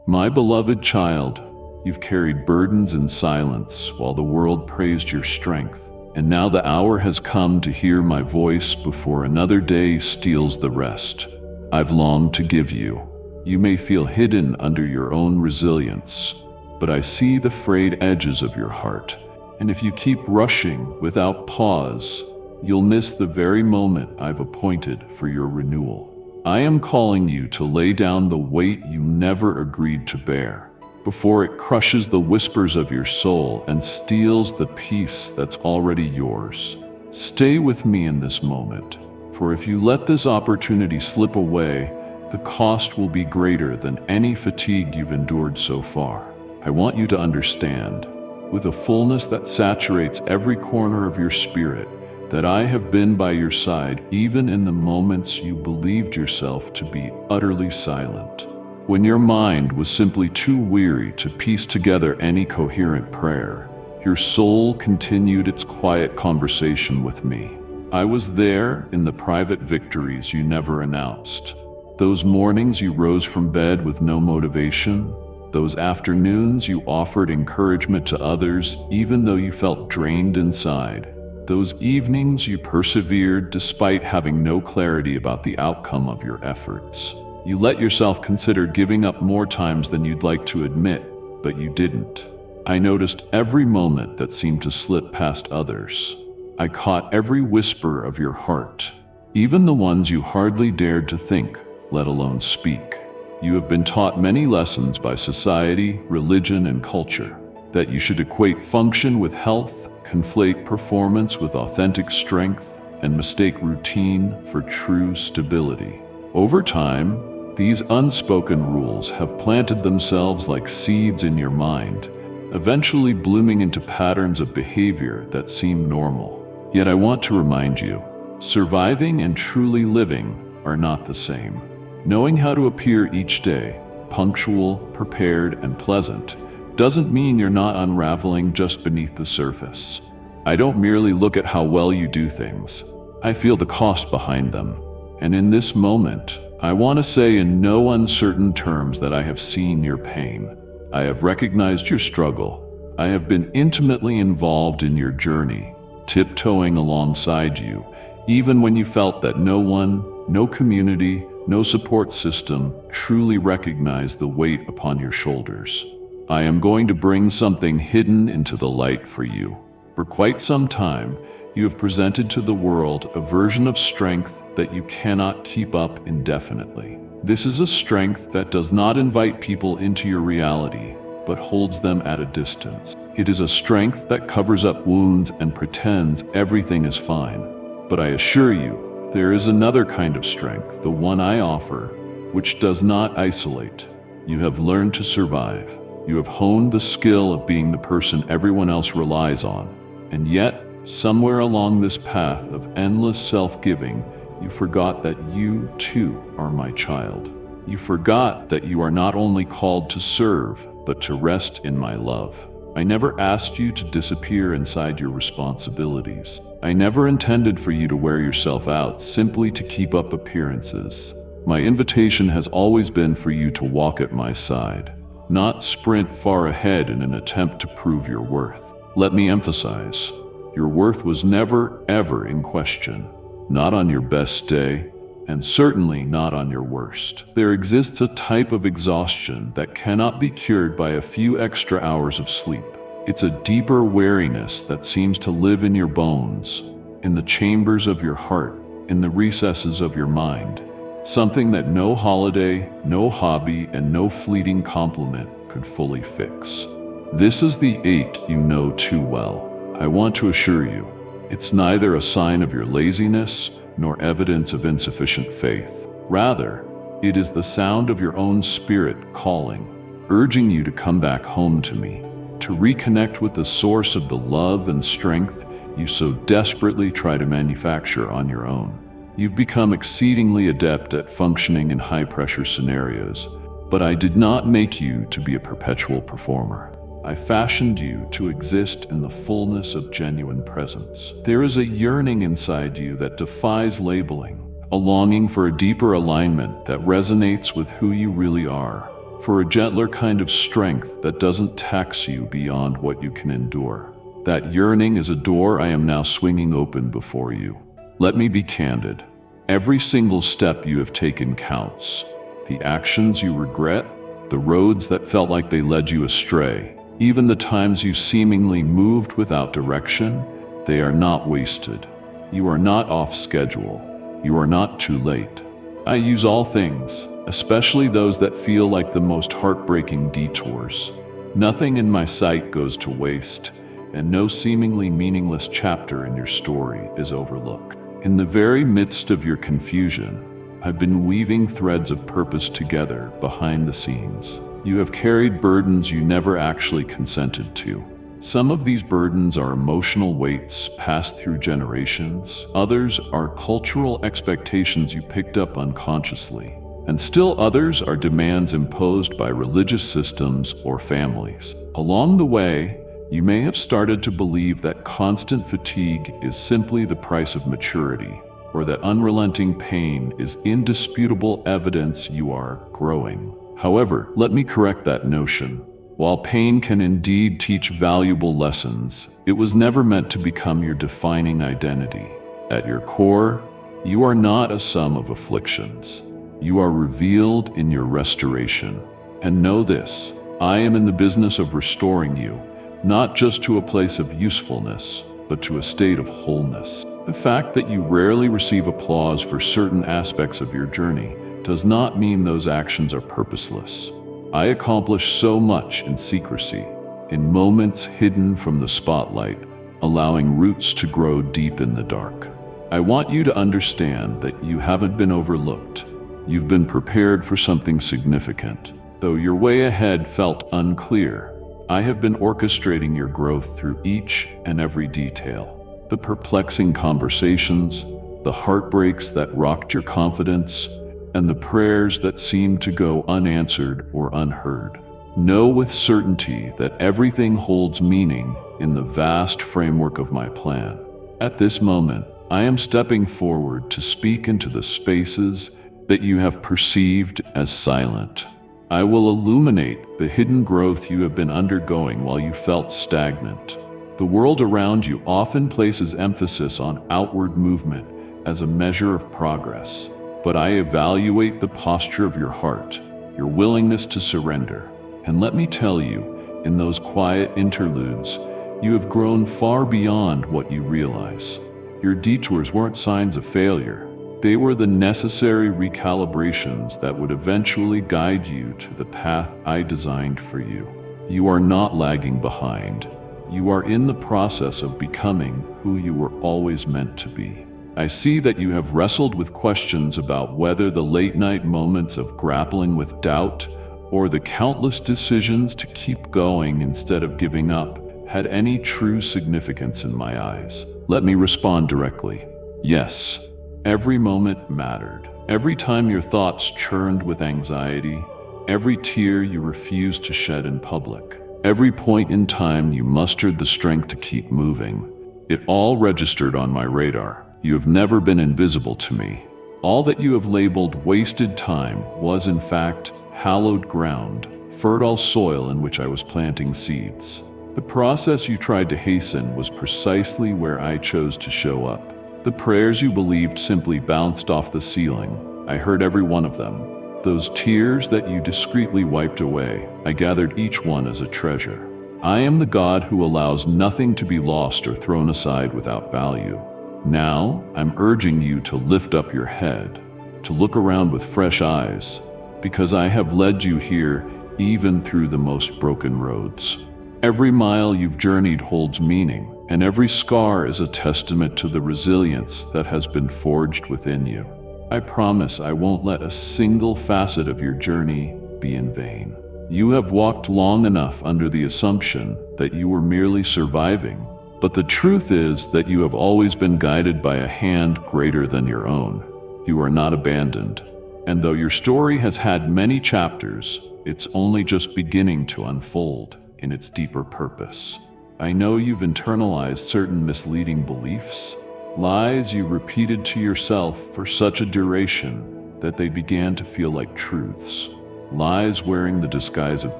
My beloved child, you've carried burdens in silence while the world praised your strength. And now the hour has come to hear my voice before another day steals the rest. I've longed to give you. You may feel hidden under your own resilience, but I see the frayed edges of your heart. And if you keep rushing without pause, you'll miss the very moment I've appointed for your renewal. I am calling you to lay down the weight you never agreed to bear, before it crushes the whispers of your soul and steals the peace that's already yours. Stay with me in this moment, for if you let this opportunity slip away, the cost will be greater than any fatigue you've endured so far. I want you to understand, with a fullness that saturates every corner of your spirit, that I have been by your side even in the moments you believed yourself to be utterly silent. When your mind was simply too weary to piece together any coherent prayer, your soul continued its quiet conversation with me. I was there in the private victories you never announced. Those mornings you rose from bed with no motivation, those afternoons you offered encouragement to others even though you felt drained inside. Those evenings you persevered despite having no clarity about the outcome of your efforts. You let yourself consider giving up more times than you'd like to admit, but you didn't. I noticed every moment that seemed to slip past others. I caught every whisper of your heart, even the ones you hardly dared to think, let alone speak. You have been taught many lessons by society, religion, and culture. That you should equate function with health, conflate performance with authentic strength, and mistake routine for true stability. Over time, these unspoken rules have planted themselves like seeds in your mind, eventually blooming into patterns of behavior that seem normal. Yet I want to remind you, surviving and truly living are not the same. Knowing how to appear each day, punctual, prepared, and pleasant, doesn't mean you're not unraveling just beneath the surface. I don't merely look at how well you do things. I feel the cost behind them. And in this moment, I want to say in no uncertain terms that I have seen your pain. I have recognized your struggle. I have been intimately involved in your journey, tiptoeing alongside you, even when you felt that no one, no community, no support system truly recognized the weight upon your shoulders. I am going to bring something hidden into the light for you. For quite some time, you have presented to the world a version of strength that you cannot keep up indefinitely. This is a strength that does not invite people into your reality, but holds them at a distance. It is a strength that covers up wounds and pretends everything is fine. But I assure you, there is another kind of strength, the one I offer, which does not isolate. You have learned to survive. You have honed the skill of being the person everyone else relies on. And yet, somewhere along this path of endless self-giving, you forgot that you, too, are my child. You forgot that you are not only called to serve, but to rest in my love. I never asked you to disappear inside your responsibilities. I never intended for you to wear yourself out simply to keep up appearances. My invitation has always been for you to walk at my side, not sprint far ahead in an attempt to prove your worth. Let me emphasize, your worth was never, ever in question. Not on your best day, and certainly not on your worst. There exists a type of exhaustion that cannot be cured by a few extra hours of sleep. It's a deeper weariness that seems to live in your bones, in the chambers of your heart, in the recesses of your mind. Something that no holiday, no hobby, and no fleeting compliment could fully fix. This is the ache you know too well. I want to assure you, it's neither a sign of your laziness nor evidence of insufficient faith. Rather, it is the sound of your own spirit calling, urging you to come back home to me, to reconnect with the source of the love and strength you so desperately try to manufacture on your own. You've become exceedingly adept at functioning in high-pressure scenarios, but I did not make you to be a perpetual performer. I fashioned you to exist in the fullness of genuine presence. There is a yearning inside you that defies labeling, a longing for a deeper alignment that resonates with who you really are. for a gentler kind of strength that doesn't tax you beyond what you can endure. That yearning is a door I am now swinging open before you. Let me be candid. Every single step you have taken counts. The actions you regret, the roads that felt like they led you astray, even the times you seemingly moved without direction, they are not wasted. You are not off schedule. You are not too late. I use all things, especially those that feel like the most heartbreaking detours. Nothing in my sight goes to waste, and no seemingly meaningless chapter in your story is overlooked. In the very midst of your confusion, I've been weaving threads of purpose together behind the scenes. You have carried burdens you never actually consented to. Some of these burdens are emotional weights passed through generations. Others are cultural expectations you picked up unconsciously. And still others are demands imposed by religious systems or families. Along the way, you may have started to believe that constant fatigue is simply the price of maturity, or that unrelenting pain is indisputable evidence you are growing. However, let me correct that notion. While pain can indeed teach valuable lessons, it was never meant to become your defining identity. At your core, you are not a sum of afflictions. You are revealed in your restoration. And know this, I am in the business of restoring you, not just to a place of usefulness, but to a state of wholeness. The fact that you rarely receive applause for certain aspects of your journey does not mean those actions are purposeless. I accomplish so much in secrecy, in moments hidden from the spotlight, allowing roots to grow deep in the dark. I want you to understand that you haven't been overlooked. You've been prepared for something significant. Though your way ahead felt unclear, I have been orchestrating your growth through each and every detail. The perplexing conversations, the heartbreaks that rocked your confidence, and the prayers that seemed to go unanswered or unheard. Know with certainty that everything holds meaning in the vast framework of my plan. At this moment, I am stepping forward to speak into the spaces that you have perceived as silent. I will illuminate the hidden growth you have been undergoing while you felt stagnant. The world around you often places emphasis on outward movement as a measure of progress, but I evaluate the posture of your heart, your willingness to surrender. And let me tell you, in those quiet interludes, you have grown far beyond what you realize. Your detours weren't signs of failure. They were the necessary recalibrations that would eventually guide you to the path I designed for you. You are not lagging behind. You are in the process of becoming who you were always meant to be. I see that you have wrestled with questions about whether the late-night moments of grappling with doubt or the countless decisions to keep going instead of giving up had any true significance in my eyes. Let me respond directly. Yes, every moment mattered. Every time your thoughts churned with anxiety, every tear you refused to shed in public, every point in time you mustered the strength to keep moving, it all registered on my radar. You have never been invisible to me. All that you have labeled wasted time was in fact hallowed ground, fertile soil in which I was planting seeds. The process you tried to hasten was precisely where I chose to show up. The prayers you believed simply bounced off the ceiling. I heard every one of them. Those tears that you discreetly wiped away, I gathered each one as a treasure. I am the God who allows nothing to be lost or thrown aside without value. Now, I'm urging you to lift up your head, to look around with fresh eyes, because I have led you here even through the most broken roads. Every mile you've journeyed holds meaning, and every scar is a testament to the resilience that has been forged within you. I promise I won't let a single facet of your journey be in vain. You have walked long enough under the assumption that you were merely surviving. But the truth is that you have always been guided by a hand greater than your own. You are not abandoned. And though your story has had many chapters, it's only just beginning to unfold in its deeper purpose. I know you've internalized certain misleading beliefs, lies you repeated to yourself for such a duration that they began to feel like truths. lies wearing the disguise of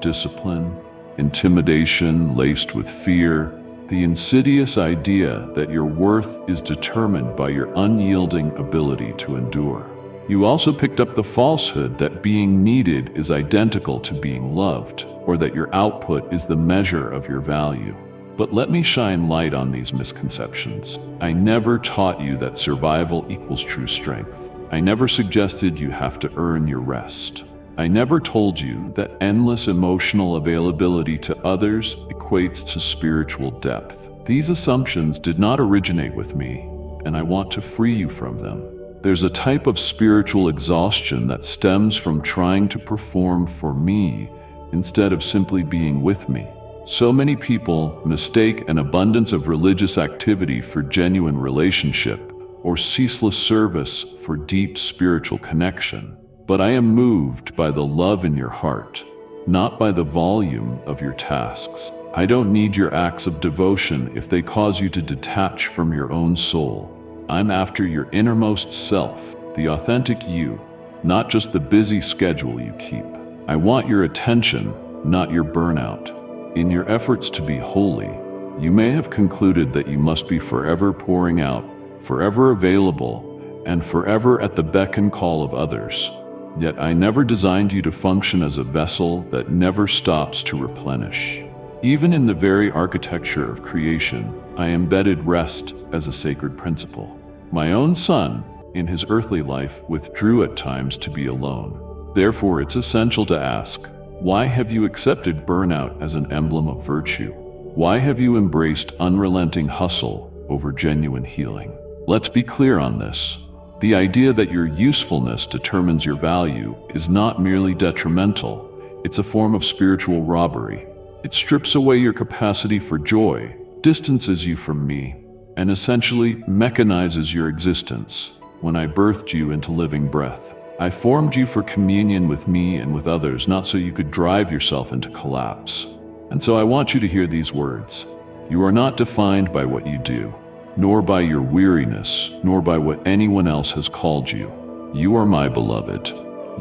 discipline, intimidation laced with fear, the insidious idea that your worth is determined by your unyielding ability to endure. You also picked up the falsehood that being needed is identical to being loved, or that your output is the measure of your value. But let me shine light on these misconceptions. I never taught you that survival equals true strength. I never suggested you have to earn your rest. I never told you that endless emotional availability to others equates to spiritual depth. These assumptions did not originate with me, and I want to free you from them. There's a type of spiritual exhaustion that stems from trying to perform for me instead of simply being with me. So many people mistake an abundance of religious activity for genuine relationship or ceaseless service for deep spiritual connection. But I am moved by the love in your heart, not by the volume of your tasks. I don't need your acts of devotion if they cause you to detach from your own soul. I'm after your innermost self, the authentic you, not just the busy schedule you keep. I want your attention, not your burnout. In your efforts to be holy, you may have concluded that you must be forever pouring out, forever available, and forever at the beck and call of others. Yet I never designed you to function as a vessel that never stops to replenish. Even in the very architecture of creation, I embedded rest as a sacred principle. My own son, in his earthly life, withdrew at times to be alone. Therefore, it's essential to ask, why have you accepted burnout as an emblem of virtue? Why have you embraced unrelenting hustle over genuine healing? Let's be clear on this. The idea that your usefulness determines your value is not merely detrimental, it's a form of spiritual robbery. It strips away your capacity for joy, distances you from me, and essentially mechanizes your existence. When I birthed you into living breath, I formed you for communion with me and with others, not so you could drive yourself into collapse. And so I want you to hear these words. You are not defined by what you do, nor by your weariness, nor by what anyone else has called you. You are my beloved.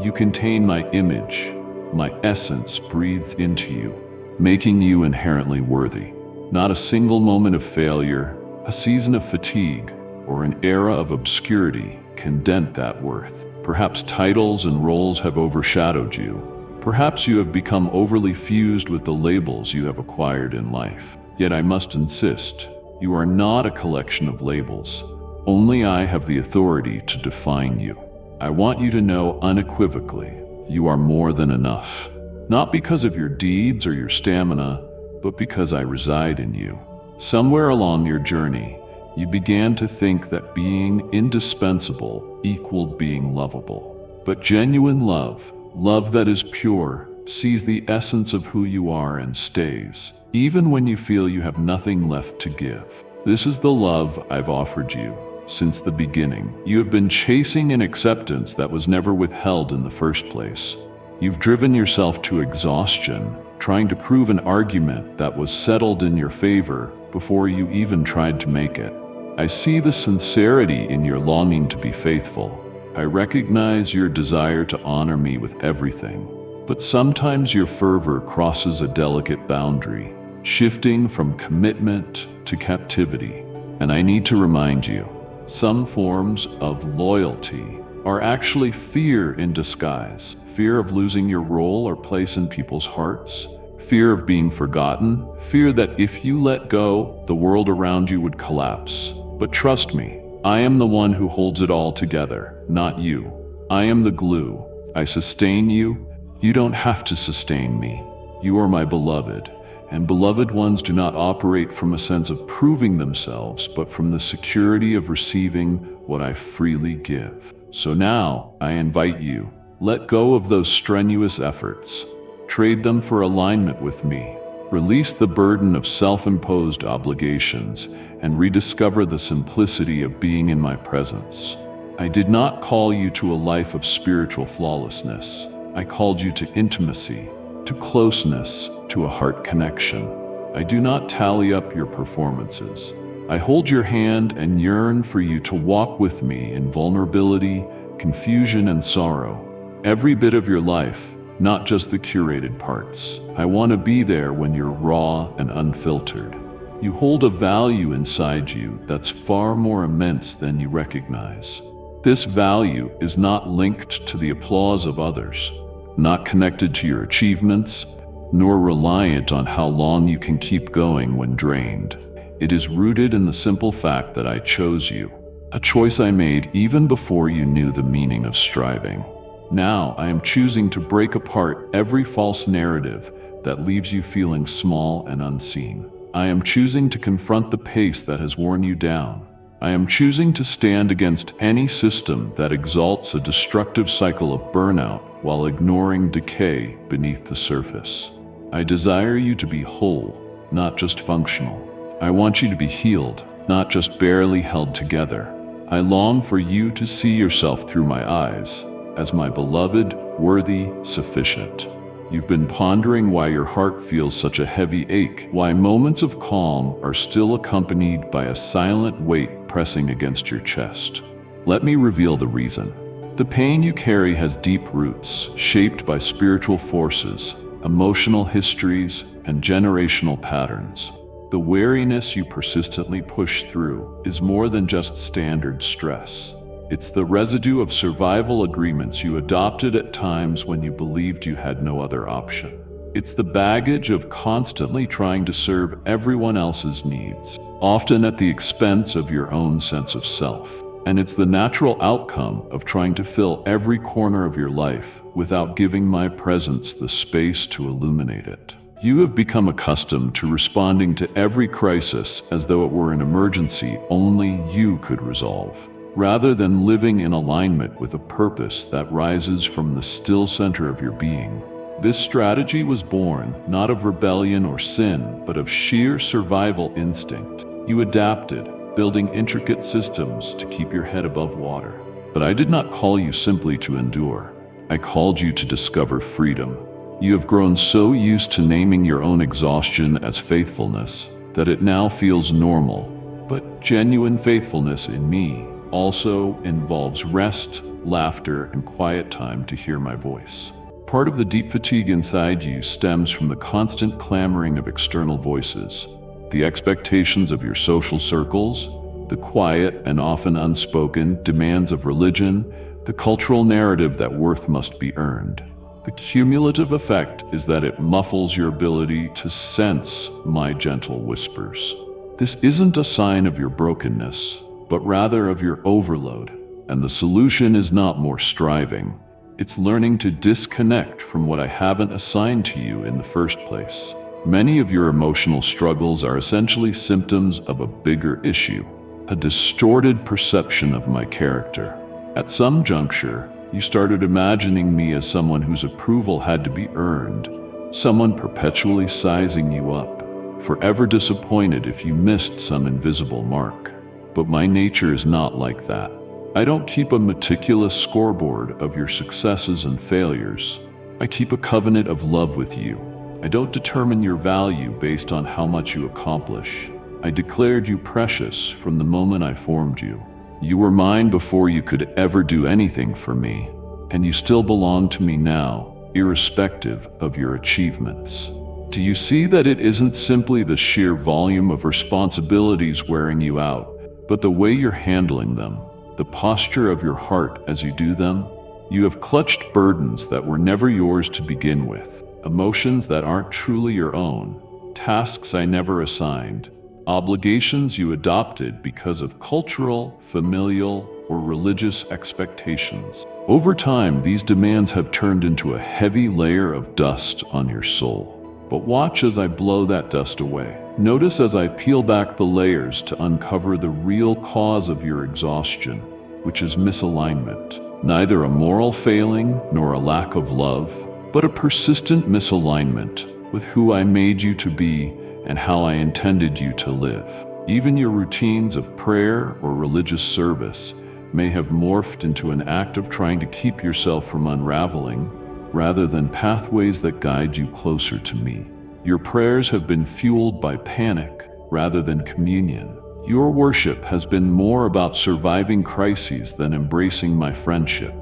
You contain my image, my essence breathed into you, making you inherently worthy. Not a single moment of failure, a season of fatigue, or an era of obscurity can dent that worth. Perhaps titles and roles have overshadowed you. Perhaps you have become overly fused with the labels you have acquired in life. Yet I must insist, you are not a collection of labels. Only I have the authority to define you. I want you to know unequivocally, you are more than enough. Not because of your deeds or your stamina, but because I reside in you. Somewhere along your journey, you began to think that being indispensable equaled being lovable. But genuine love, love that is pure, sees the essence of who you are and stays, even when you feel you have nothing left to give. This is the love I've offered you since the beginning. You have been chasing an acceptance that was never withheld in the first place. You've driven yourself to exhaustion, trying to prove an argument that was settled in your favor before you even tried to make it. I see the sincerity in your longing to be faithful. I recognize your desire to honor me with everything. But sometimes your fervor crosses a delicate boundary, shifting from commitment to captivity. And I need to remind you, some forms of loyalty are actually fear in disguise. Fear of losing your role or place in people's hearts. Fear of being forgotten. Fear that if you let go, the world around you would collapse. But trust me, I am the one who holds it all together, not you. I am the glue. I sustain you. You don't have to sustain me. You are my beloved, and beloved ones do not operate from a sense of proving themselves, but from the security of receiving what I freely give. So now, I invite you, let go of those strenuous efforts. Trade them for alignment with me. Release the burden of self-imposed obligations and rediscover the simplicity of being in my presence. I did not call you to a life of spiritual flawlessness. I called you to intimacy, to closeness, to a heart connection. I do not tally up your performances. I hold your hand and yearn for you to walk with me in vulnerability, confusion, and sorrow. Every bit of your life, not just the curated parts. I want to be there when you're raw and unfiltered. You hold a value inside you that's far more immense than you recognize. This value is not linked to the applause of others, not connected to your achievements, nor reliant on how long you can keep going when drained. It is rooted in the simple fact that I chose you, a choice I made even before you knew the meaning of striving. Now I am choosing to break apart every false narrative that leaves you feeling small and unseen. I am choosing to confront the pace that has worn you down. I am choosing to stand against any system that exalts a destructive cycle of burnout while ignoring decay beneath the surface. I desire you to be whole, not just functional. I want you to be healed, not just barely held together. I long for you to see yourself through my eyes, as my beloved, worthy, sufficient. You've been pondering why your heart feels such a heavy ache, why moments of calm are still accompanied by a silent weight pressing against your chest. Let me reveal the reason. The pain you carry has deep roots, shaped by spiritual forces, emotional histories, and generational patterns. The weariness you persistently push through is more than just standard stress. It's the residue of survival agreements you adopted at times when you believed you had no other option. It's the baggage of constantly trying to serve everyone else's needs, often at the expense of your own sense of self. And it's the natural outcome of trying to fill every corner of your life without giving my presence the space to illuminate it. You have become accustomed to responding to every crisis as though it were an emergency only you could resolve, rather than living in alignment with a purpose that rises from the still center of your being. This strategy was born not of rebellion or sin, but of sheer survival instinct. You adapted, building intricate systems to keep your head above water. But I did not call you simply to endure. I called you to discover freedom. You have grown so used to naming your own exhaustion as faithfulness that it now feels normal. But genuine faithfulness in me also involves rest, laughter, and quiet time to hear my voice. Part of the deep fatigue inside you stems from the constant clamoring of external voices, the expectations of your social circles, the quiet and often unspoken demands of religion, the cultural narrative that worth must be earned. The cumulative effect is that it muffles your ability to sense my gentle whispers. This isn't a sign of your brokenness, but rather of your overload. And the solution is not more striving. It's learning to disconnect from what I haven't assigned to you in the first place. Many of your emotional struggles are essentially symptoms of a bigger issue, a distorted perception of my character. At some juncture, you started imagining me as someone whose approval had to be earned, someone perpetually sizing you up, forever disappointed if you missed some invisible mark. But my nature is not like that. I don't keep a meticulous scoreboard of your successes and failures. I keep a covenant of love with you. I don't determine your value based on how much you accomplish. I declared you precious from the moment I formed you. You were mine before you could ever do anything for me, and you still belong to me now, irrespective of your achievements. Do you see that it isn't simply the sheer volume of responsibilities wearing you out, but the way you're handling them, the posture of your heart as you do them? You have clutched burdens that were never yours to begin with, emotions that aren't truly your own, tasks I never assigned, obligations you adopted because of cultural, familial, or religious expectations. Over time, these demands have turned into a heavy layer of dust on your soul. But watch as I blow that dust away. Notice as I peel back the layers to uncover the real cause of your exhaustion, which is misalignment. Neither a moral failing nor a lack of love, but a persistent misalignment with who I made you to be and how I intended you to live. Even your routines of prayer or religious service may have morphed into an act of trying to keep yourself from unraveling, rather than pathways that guide you closer to me. Your prayers have been fueled by panic rather than communion. Your worship has been more about surviving crises than embracing my friendship.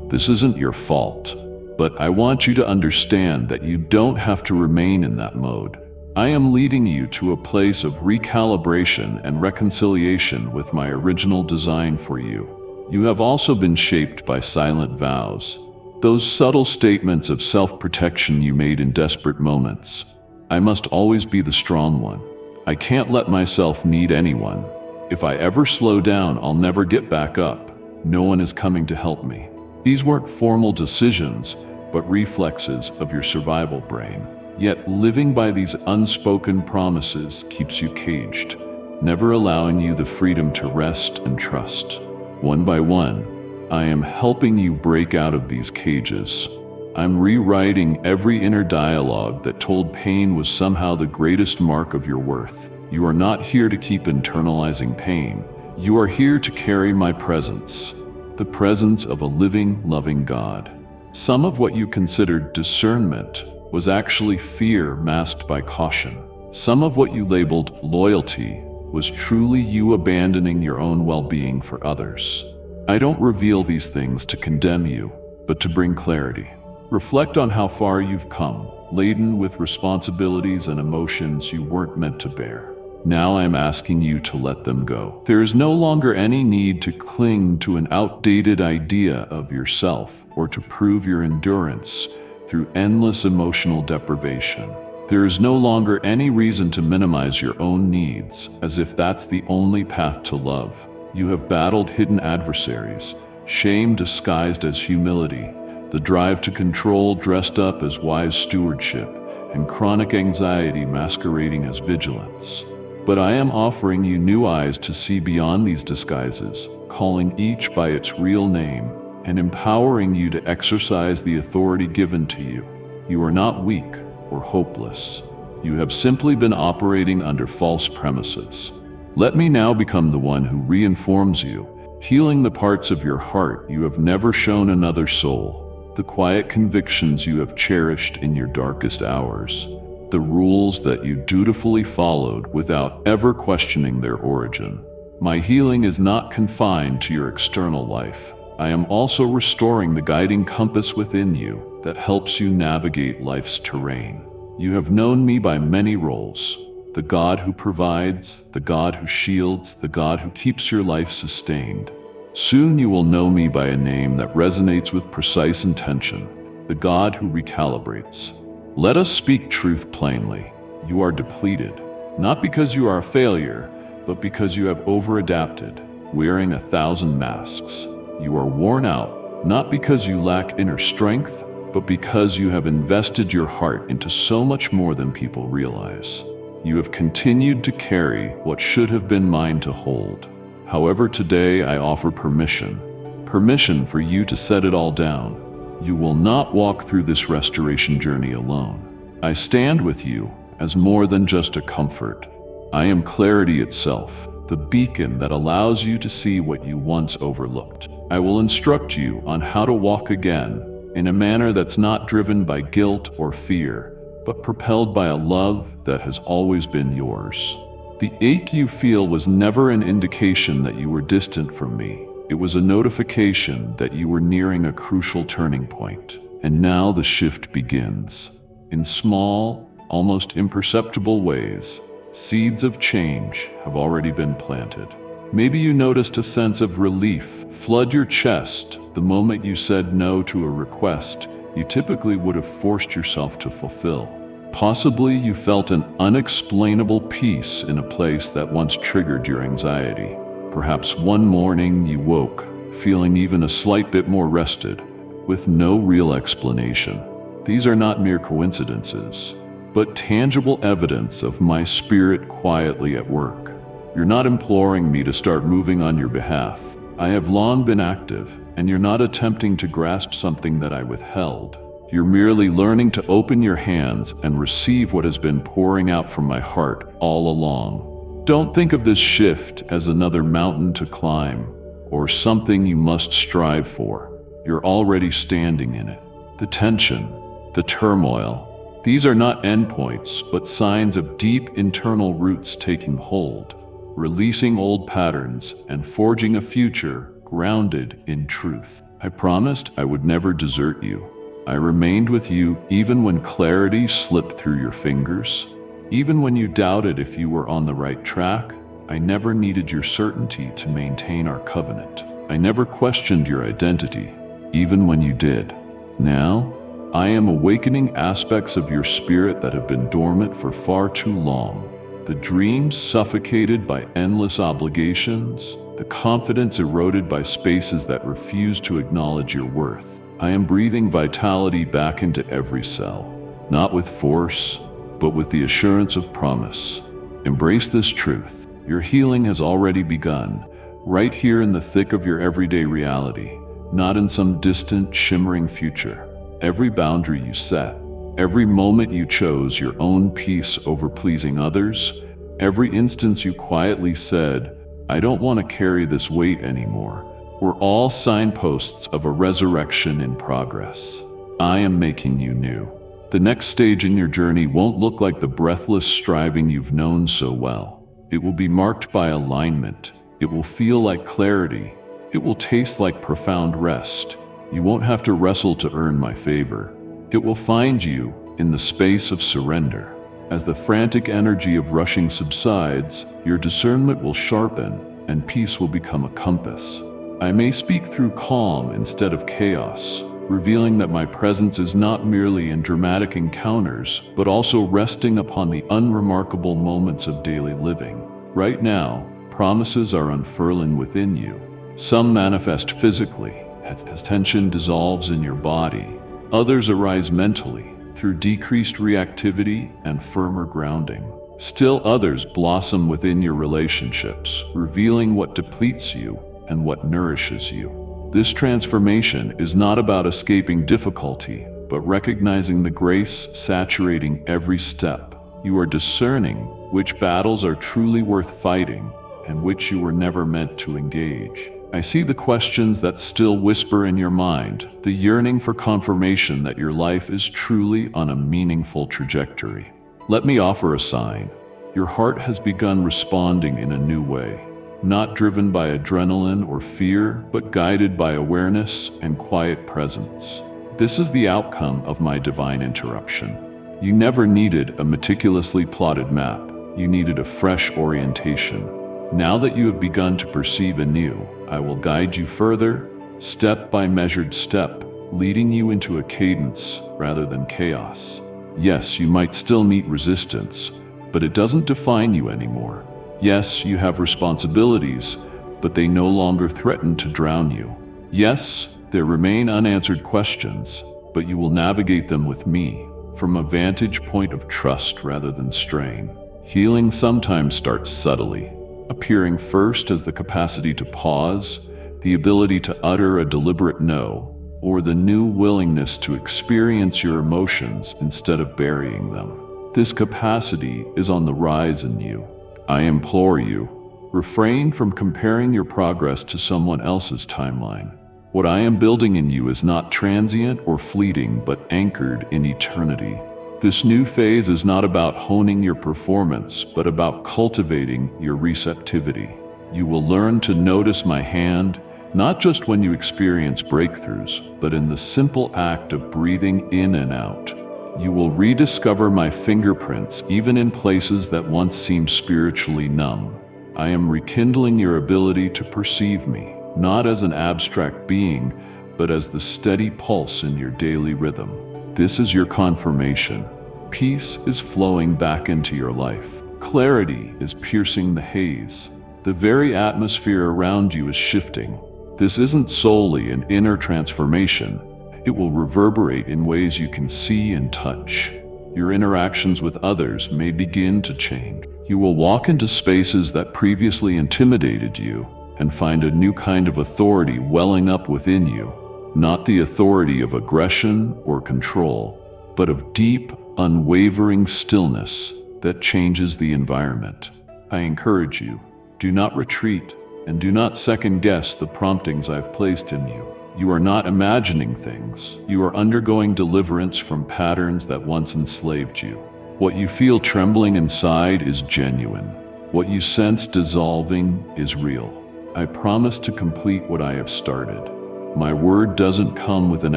This isn't your fault, But I want you to understand that you don't have to remain in that mode. I am leading you to a place of recalibration and reconciliation with my original design for you. You have also been shaped by silent vows, those subtle statements of self-protection you made in desperate moments. I must always be the strong one. I can't let myself need anyone. If I ever slow down, I'll never get back up. No one is coming to help me. These weren't formal decisions, but reflexes of your survival brain. Yet living by these unspoken promises keeps you caged, never allowing you the freedom to rest and trust. One by one, I am helping you break out of these cages. I'm rewriting every inner dialogue that told pain was somehow the greatest mark of your worth. You are not here to keep internalizing pain. You are here to carry my presence, the presence of a living, loving God. Some of what you considered discernment was actually fear masked by caution. Some of what you labeled loyalty was truly you abandoning your own well-being for others. I don't reveal these things to condemn you, but to bring clarity. Reflect on how far you've come, laden with responsibilities and emotions you weren't meant to bear. Now I'm asking you to let them go. There is no longer any need to cling to an outdated idea of yourself or to prove your endurance through endless emotional deprivation. There is no longer any reason to minimize your own needs, as if that's the only path to love. You have battled hidden adversaries, shame disguised as humility, the drive to control dressed up as wise stewardship, and chronic anxiety masquerading as vigilance. But I am offering you new eyes to see beyond these disguises, calling each by its real name, and empowering you to exercise the authority given to you. You are not weak or hopeless. You have simply been operating under false premises. Let me now become the one who reinforms you, healing the parts of your heart you have never shown another soul, the quiet convictions you have cherished in your darkest hours, the rules that you dutifully followed without ever questioning their origin. My healing is not confined to your external life. I am also restoring the guiding compass within you that helps you navigate life's terrain. You have known me by many roles: the God who provides, the God who shields, the God who keeps your life sustained. Soon you will know me by a name that resonates with precise intention: the God who recalibrates. Let us speak truth plainly. You are depleted, not because you are a failure, but because you have over-adapted, wearing 1,000 masks. You are worn out, not because you lack inner strength, but because you have invested your heart into so much more than people realize. You have continued to carry what should have been mine to hold. However, today I offer permission for you to set it all down. You will not walk through this restoration journey alone. I stand with you as more than just a comfort. I am clarity itself, the beacon that allows you to see what you once overlooked. I will instruct you on how to walk again in a manner that's not driven by guilt or fear, but propelled by a love that has always been yours. The ache you feel was never an indication that you were distant from me. It was a notification that you were nearing a crucial turning point. And now the shift begins. In small, almost imperceptible ways, seeds of change have already been planted. Maybe you noticed a sense of relief flood your chest the moment you said no to a request you typically would have forced yourself to fulfill. Possibly you felt an unexplainable peace in a place that once triggered your anxiety. Perhaps one morning you woke, feeling even a slight bit more rested, with no real explanation. These are not mere coincidences, but tangible evidence of my spirit quietly at work. You're not imploring me to start moving on your behalf. I have long been active, and you're not attempting to grasp something that I withheld. You're merely learning to open your hands and receive what has been pouring out from my heart all along. Don't think of this shift as another mountain to climb, or something you must strive for. You're already standing in it. The tension, the turmoil, these are not endpoints, but signs of deep internal roots taking hold, releasing old patterns and forging a future grounded in truth. I promised I would never desert you. I remained with you even when clarity slipped through your fingers. Even when you doubted if you were on the right track, I never needed your certainty to maintain our covenant. I never questioned your identity, even when you did. Now, I am awakening aspects of your spirit that have been dormant for far too long. The dreams suffocated by endless obligations, the confidence eroded by spaces that refuse to acknowledge your worth. I am breathing vitality back into every cell, not with force, but with the assurance of promise. Embrace this truth. Your healing has already begun, right here in the thick of your everyday reality, not in some distant, shimmering future. Every boundary you set, every moment you chose your own peace over pleasing others, every instance you quietly said, I don't want to carry this weight anymore, were all signposts of a resurrection in progress. I am making you new. The next stage in your journey won't look like the breathless striving you've known so well. It will be marked by alignment. It will feel like clarity. It will taste like profound rest. You won't have to wrestle to earn my favor. It will find you in the space of surrender. As the frantic energy of rushing subsides, your discernment will sharpen and peace will become a compass. I may speak through calm instead of chaos, revealing that my presence is not merely in dramatic encounters, but also resting upon the unremarkable moments of daily living. Right now, promises are unfurling within you. Some manifest physically, as tension dissolves in your body. Others arise mentally, through decreased reactivity and firmer grounding. Still others blossom within your relationships, revealing what depletes you and what nourishes you. This transformation is not about escaping difficulty, but recognizing the grace saturating every step. You are discerning which battles are truly worth fighting and which you were never meant to engage. I see the questions that still whisper in your mind, the yearning for confirmation that your life is truly on a meaningful trajectory. Let me offer a sign. Your heart has begun responding in a new way, not driven by adrenaline or fear, but guided by awareness and quiet presence. This is the outcome of my divine interruption. You never needed a meticulously plotted map. You needed a fresh orientation. Now that you have begun to perceive anew, I will guide you further, step by measured step, leading you into a cadence rather than chaos. Yes, you might still meet resistance, but it doesn't define you anymore. Yes, you have responsibilities, but they no longer threaten to drown you. Yes, there remain unanswered questions, but you will navigate them with me, from a vantage point of trust rather than strain. Healing sometimes starts subtly, appearing first as the capacity to pause, the ability to utter a deliberate no, or the new willingness to experience your emotions instead of burying them. This capacity is on the rise in you. I implore you, refrain from comparing your progress to someone else's timeline. What I am building in you is not transient or fleeting, but anchored in eternity. This new phase is not about honing your performance, but about cultivating your receptivity. You will learn to notice my hand, not just when you experience breakthroughs, but in the simple act of breathing in and out. You will rediscover my fingerprints even in places that once seemed spiritually numb. I am rekindling your ability to perceive me, not as an abstract being, but as the steady pulse in your daily rhythm. This is your confirmation. Peace is flowing back into your life. Clarity is piercing the haze. The very atmosphere around you is shifting. This isn't solely an inner transformation. It will reverberate in ways you can see and touch. Your interactions with others may begin to change. You will walk into spaces that previously intimidated you and find a new kind of authority welling up within you. Not the authority of aggression or control, but of deep, unwavering stillness that changes the environment. I encourage you, do not retreat and do not second-guess the promptings I've placed in you. You are not imagining things. You are undergoing deliverance from patterns that once enslaved you. What you feel trembling inside is genuine. What you sense dissolving is real. I promise to complete what I have started. My word doesn't come with an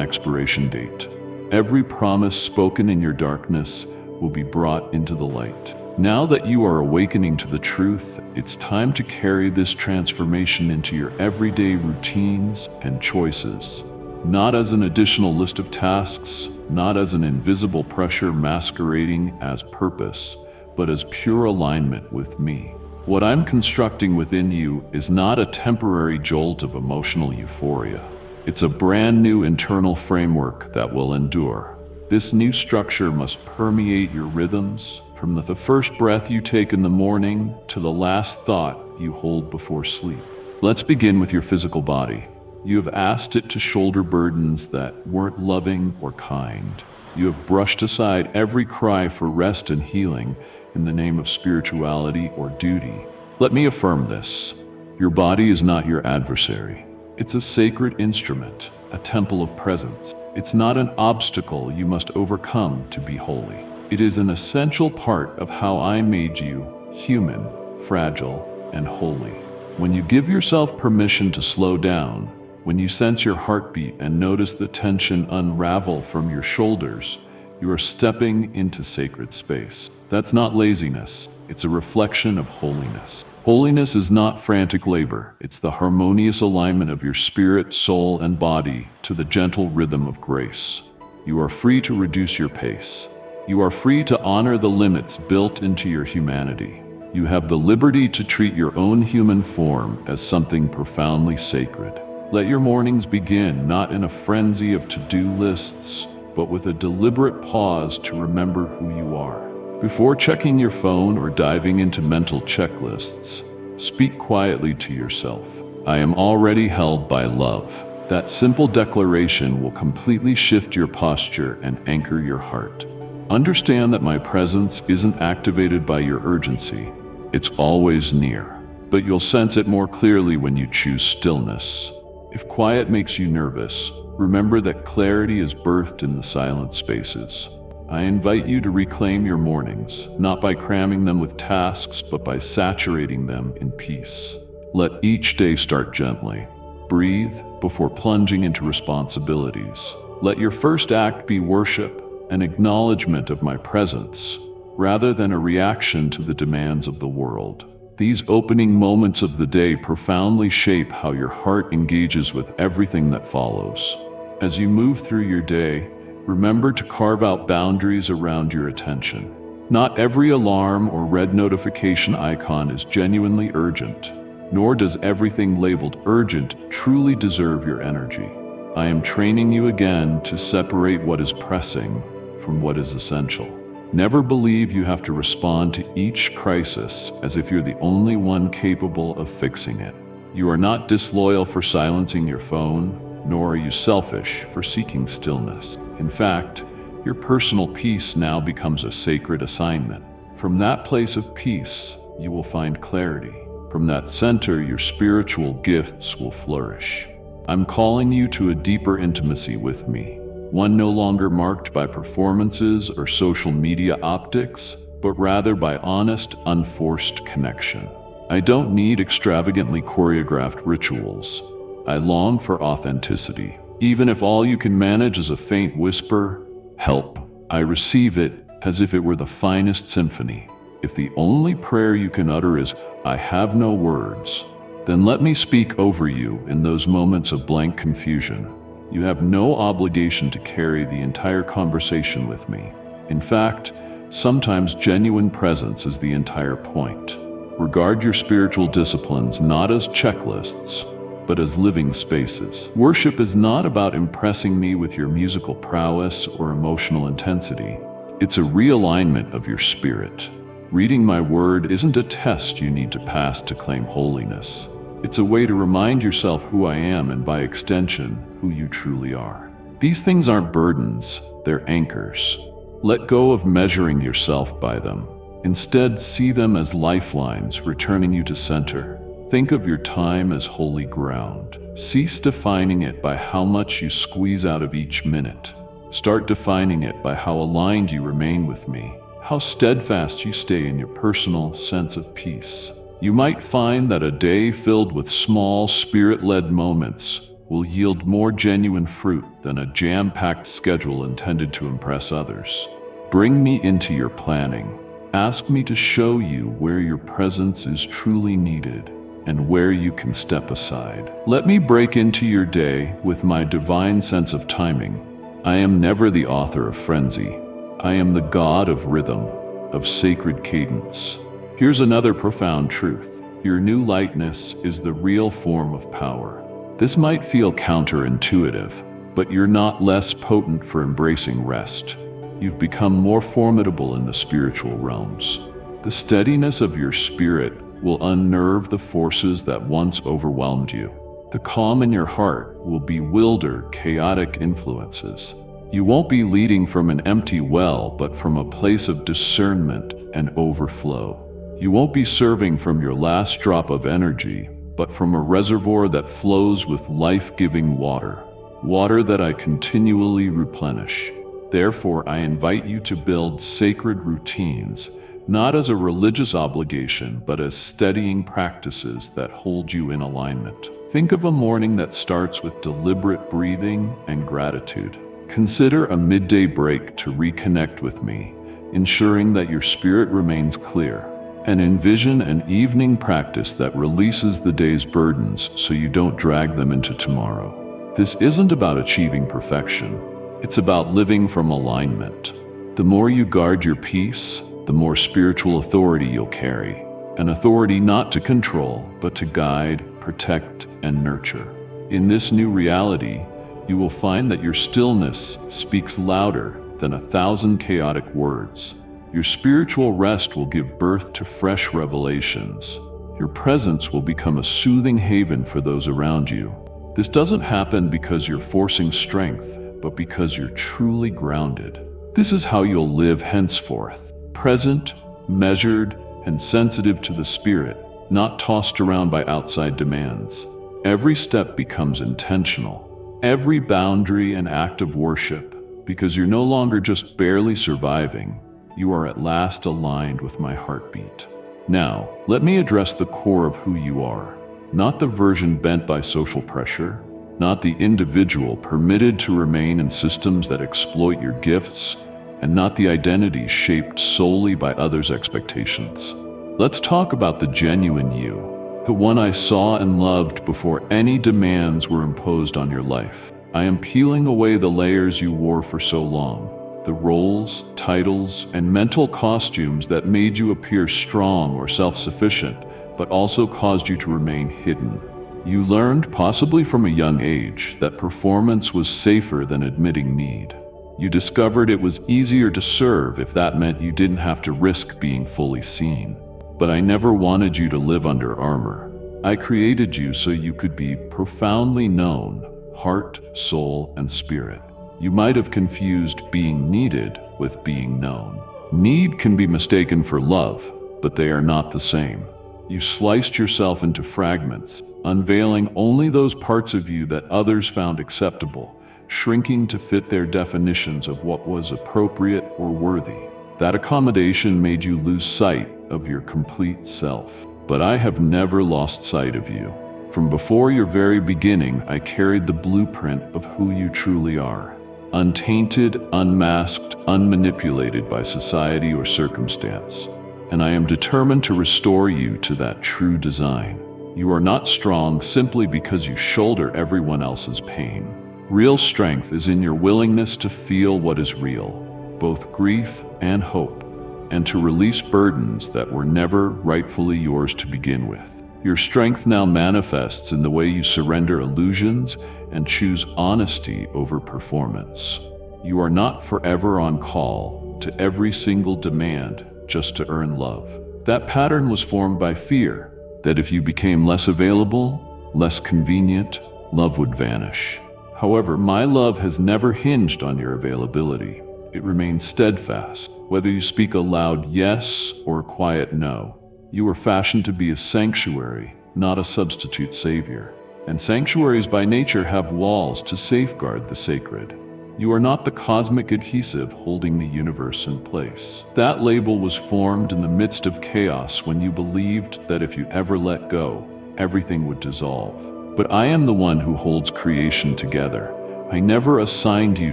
expiration date. every promise spoken in your darkness will be brought into the light. Now that you are awakening to the truth, it's time to carry this transformation into your everyday routines and choices. Not as an additional list of tasks, not as an invisible pressure masquerading as purpose, but as pure alignment with me. What I'm constructing within you is not a temporary jolt of emotional euphoria. It's a brand new internal framework that will endure. This new structure must permeate your rhythms, from the first breath you take in the morning to the last thought you hold before sleep. Let's begin with your physical body. You have asked it to shoulder burdens that weren't loving or kind. You have brushed aside every cry for rest and healing in the name of spirituality or duty. Let me affirm this. Your body is not your adversary. It's a sacred instrument, a temple of presence. It's not an obstacle you must overcome to be holy. It is an essential part of how I made you, human, fragile, and holy. When you give yourself permission to slow down, when you sense your heartbeat and notice the tension unravel from your shoulders, you are stepping into sacred space. That's not laziness. It's a reflection of holiness. Holiness is not frantic labor. It's the harmonious alignment of your spirit, soul, and body to the gentle rhythm of grace. You are free to reduce your pace. You are free to honor the limits built into your humanity. You have the liberty to treat your own human form as something profoundly sacred. Let your mornings begin not in a frenzy of to-do lists, but with a deliberate pause to remember who you are. Before checking your phone or diving into mental checklists, speak quietly to yourself. I am already held by love. That simple declaration will completely shift your posture and anchor your heart. Understand that my presence isn't activated by your urgency. It's always near, but you'll sense it more clearly when you choose stillness. If quiet makes you nervous, remember that clarity is birthed in the silent spaces. I invite you to reclaim your mornings, not by cramming them with tasks, but by saturating them in peace. Let each day start gently. Breathe before plunging into responsibilities. Let your first act be worship, an acknowledgement of my presence, rather than a reaction to the demands of the world. These opening moments of the day profoundly shape how your heart engages with everything that follows. As you move through your day, remember to carve out boundaries around your attention. Not every alarm or red notification icon is genuinely urgent, nor does everything labeled urgent truly deserve your energy. I am training you again to separate what is pressing from what is essential. Never believe you have to respond to each crisis as if you're the only one capable of fixing it. You are not disloyal for silencing your phone, nor are you selfish for seeking stillness. In fact, your personal peace now becomes a sacred assignment. From that place of peace, you will find clarity. From that center, your spiritual gifts will flourish. I'm calling you to a deeper intimacy with me, one no longer marked by performances or social media optics, but rather by honest, unforced connection. I don't need extravagantly choreographed rituals. I long for authenticity. Even if all you can manage is a faint whisper, help, I receive it as if it were the finest symphony. If the only prayer you can utter is, I have no words, then let me speak over you in those moments of blank confusion. You have no obligation to carry the entire conversation with me. In fact, sometimes genuine presence is the entire point. Regard your spiritual disciplines not as checklists, but as living spaces. Worship is not about impressing me with your musical prowess or emotional intensity. It's a realignment of your spirit. Reading my word isn't a test you need to pass to claim holiness. It's a way to remind yourself who I am and, by extension, who you truly are. These things aren't burdens, they're anchors. Let go of measuring yourself by them. Instead, see them as lifelines returning you to center. Think of your time as holy ground. Cease defining it by how much you squeeze out of each minute. Start defining it by how aligned you remain with me, how steadfast you stay in your personal sense of peace. You might find that a day filled with small, spirit-led moments will yield more genuine fruit than a jam-packed schedule intended to impress others. Bring me into your planning. Ask me to show you where your presence is truly needed and where you can step aside. Let me break into your day with my divine sense of timing. I am never the author of frenzy. I am the God of rhythm, of sacred cadence. Here's another profound truth. Your new lightness is the real form of power. This might feel counterintuitive, but you're not less potent for embracing rest. You've become more formidable in the spiritual realms. The steadiness of your spirit will unnerve the forces that once overwhelmed you. The calm in your heart will bewilder chaotic influences. You won't be leading from an empty well, but from a place of discernment and overflow. You won't be serving from your last drop of energy, but from a reservoir that flows with life-giving water, water that I continually replenish. Therefore, I invite you to build sacred routines, not as a religious obligation, but as steadying practices that hold you in alignment. Think of a morning that starts with deliberate breathing and gratitude. Consider a midday break to reconnect with me, ensuring that your spirit remains clear. And envision an evening practice that releases the day's burdens so you don't drag them into tomorrow. This isn't about achieving perfection. It's about living from alignment. The more you guard your peace, the more spiritual authority you'll carry. An authority not to control, but to guide, protect, and nurture. In this new reality, you will find that your stillness speaks louder than 1,000 chaotic words. Your spiritual rest will give birth to fresh revelations. Your presence will become a soothing haven for those around you. This doesn't happen because you're forcing strength, but because you're truly grounded. This is how you'll live henceforth. Present, measured, and sensitive to the spirit, not tossed around by outside demands. Every step becomes intentional. Every boundary an act of worship, because you're no longer just barely surviving. You are at last aligned with my heartbeat. Now, let me address the core of who you are. Not the version bent by social pressure, not the individual permitted to remain in systems that exploit your gifts, and not the identity shaped solely by others' expectations. Let's talk about the genuine you, the one I saw and loved before any demands were imposed on your life. I am peeling away the layers you wore for so long, the roles, titles, and mental costumes that made you appear strong or self-sufficient, but also caused you to remain hidden. You learned, possibly from a young age, that performance was safer than admitting need. You discovered it was easier to serve if that meant you didn't have to risk being fully seen. But I never wanted you to live under armor. I created you so you could be profoundly known, heart, soul, and spirit. You might have confused being needed with being known. Need can be mistaken for love, but they are not the same. You sliced yourself into fragments, unveiling only those parts of you that others found acceptable, shrinking to fit their definitions of what was appropriate or worthy. That accommodation made you lose sight of your complete self. But I have never lost sight of you. From before your very beginning, I carried the blueprint of who you truly are. Untainted, unmasked, unmanipulated by society or circumstance. And I am determined to restore you to that true design. You are not strong simply because you shoulder everyone else's pain. Real strength is in your willingness to feel what is real, both grief and hope, and to release burdens that were never rightfully yours to begin with. Your strength now manifests in the way you surrender illusions and choose honesty over performance. You are not forever on call to every single demand just to earn love. That pattern was formed by fear, that if you became less available, less convenient, love would vanish. However, my love has never hinged on your availability. It remains steadfast, whether you speak a loud yes or a quiet no. You were fashioned to be a sanctuary, not a substitute savior. And sanctuaries by nature have walls to safeguard the sacred. You are not the cosmic adhesive holding the universe in place. That label was formed in the midst of chaos when you believed that if you ever let go, everything would dissolve. but I am the one who holds creation together. I never assigned you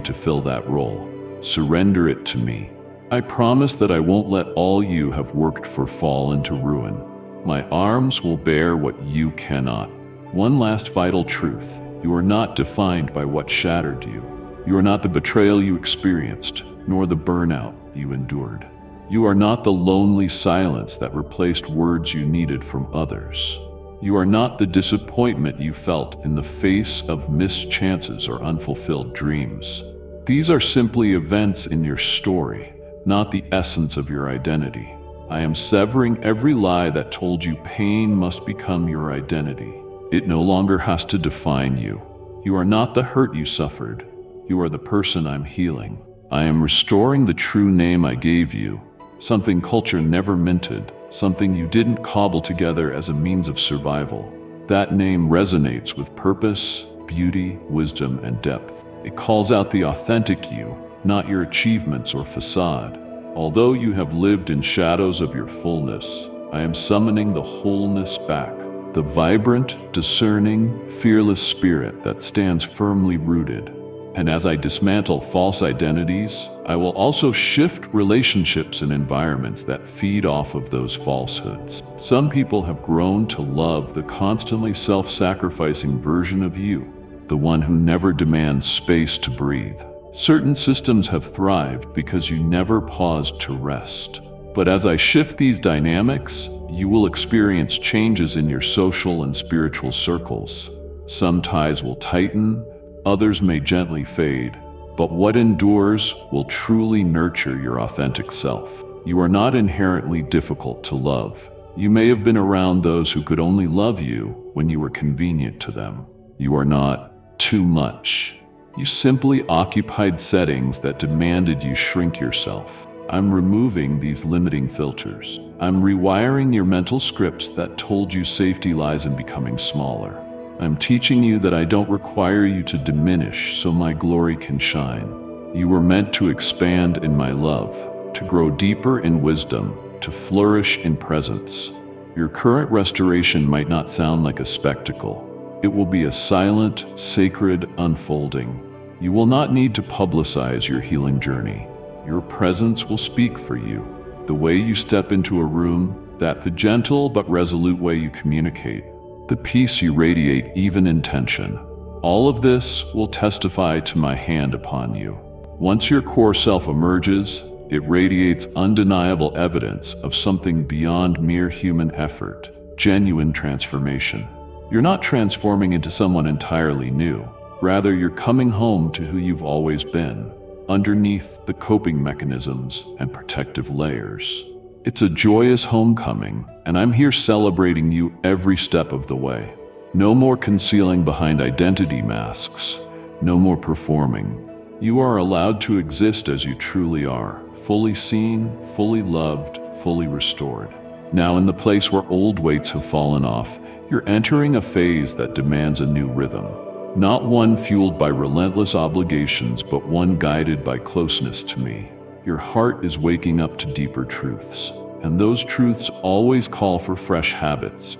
to fill that role. Surrender it to me. I promise that I won't let all you have worked for fall into ruin. My arms will bear what you cannot. One last vital truth: you are not defined by what shattered you. You are not the betrayal you experienced, nor the burnout you endured. You are not the lonely silence that replaced words you needed from others. You are not the disappointment you felt in the face of missed chances or unfulfilled dreams. These are simply events in your story, not the essence of your identity. I am severing every lie that told you pain must become your identity. It no longer has to define you. You are not the hurt you suffered. You are the person I'm healing. I am restoring the true name I gave you, something culture never minted, something you didn't cobble together as a means of survival. That name resonates with purpose, beauty, wisdom, and depth. It calls out the authentic you, not your achievements or facade. Although you have lived in shadows of your fullness, I am summoning the wholeness back, the vibrant, discerning, fearless spirit that stands firmly rooted. And as I dismantle false identities, I will also shift relationships and environments that feed off of those falsehoods. Some people have grown to love the constantly self-sacrificing version of you, the one who never demands space to breathe. Certain systems have thrived because you never paused to rest. But as I shift these dynamics, you will experience changes in your social and spiritual circles. Some ties will tighten, others may gently fade, but what endures will truly nurture your authentic self. You are not inherently difficult to love. You may have been around those who could only love you when you were convenient to them. You are not too much. You simply occupied settings that demanded you shrink yourself. I'm removing these limiting filters. I'm rewiring your mental scripts that told you safety lies in becoming smaller. I'm teaching you that I don't require you to diminish so my glory can shine. You were meant to expand in my love, to grow deeper in wisdom, to flourish in presence. Your current restoration might not sound like a spectacle. It will be a silent, sacred unfolding. You will not need to publicize your healing journey. Your presence will speak for you. The way you step into a room, the gentle but resolute way you communicate, the peace you radiate even in tension. All of this will testify to my hand upon you. Once your core self emerges, it radiates undeniable evidence of something beyond mere human effort, genuine transformation. You're not transforming into someone entirely new. Rather, you're coming home to who you've always been, underneath the coping mechanisms and protective layers. It's a joyous homecoming, and I'm here celebrating you every step of the way. No more concealing behind identity masks. No more performing. You are allowed to exist as you truly are, fully seen, fully loved, fully restored. Now, in the place where old weights have fallen off, you're entering a phase that demands a new rhythm. Not one fueled by relentless obligations, but one guided by closeness to me. Your heart is waking up to deeper truths, and those truths always call for fresh habits,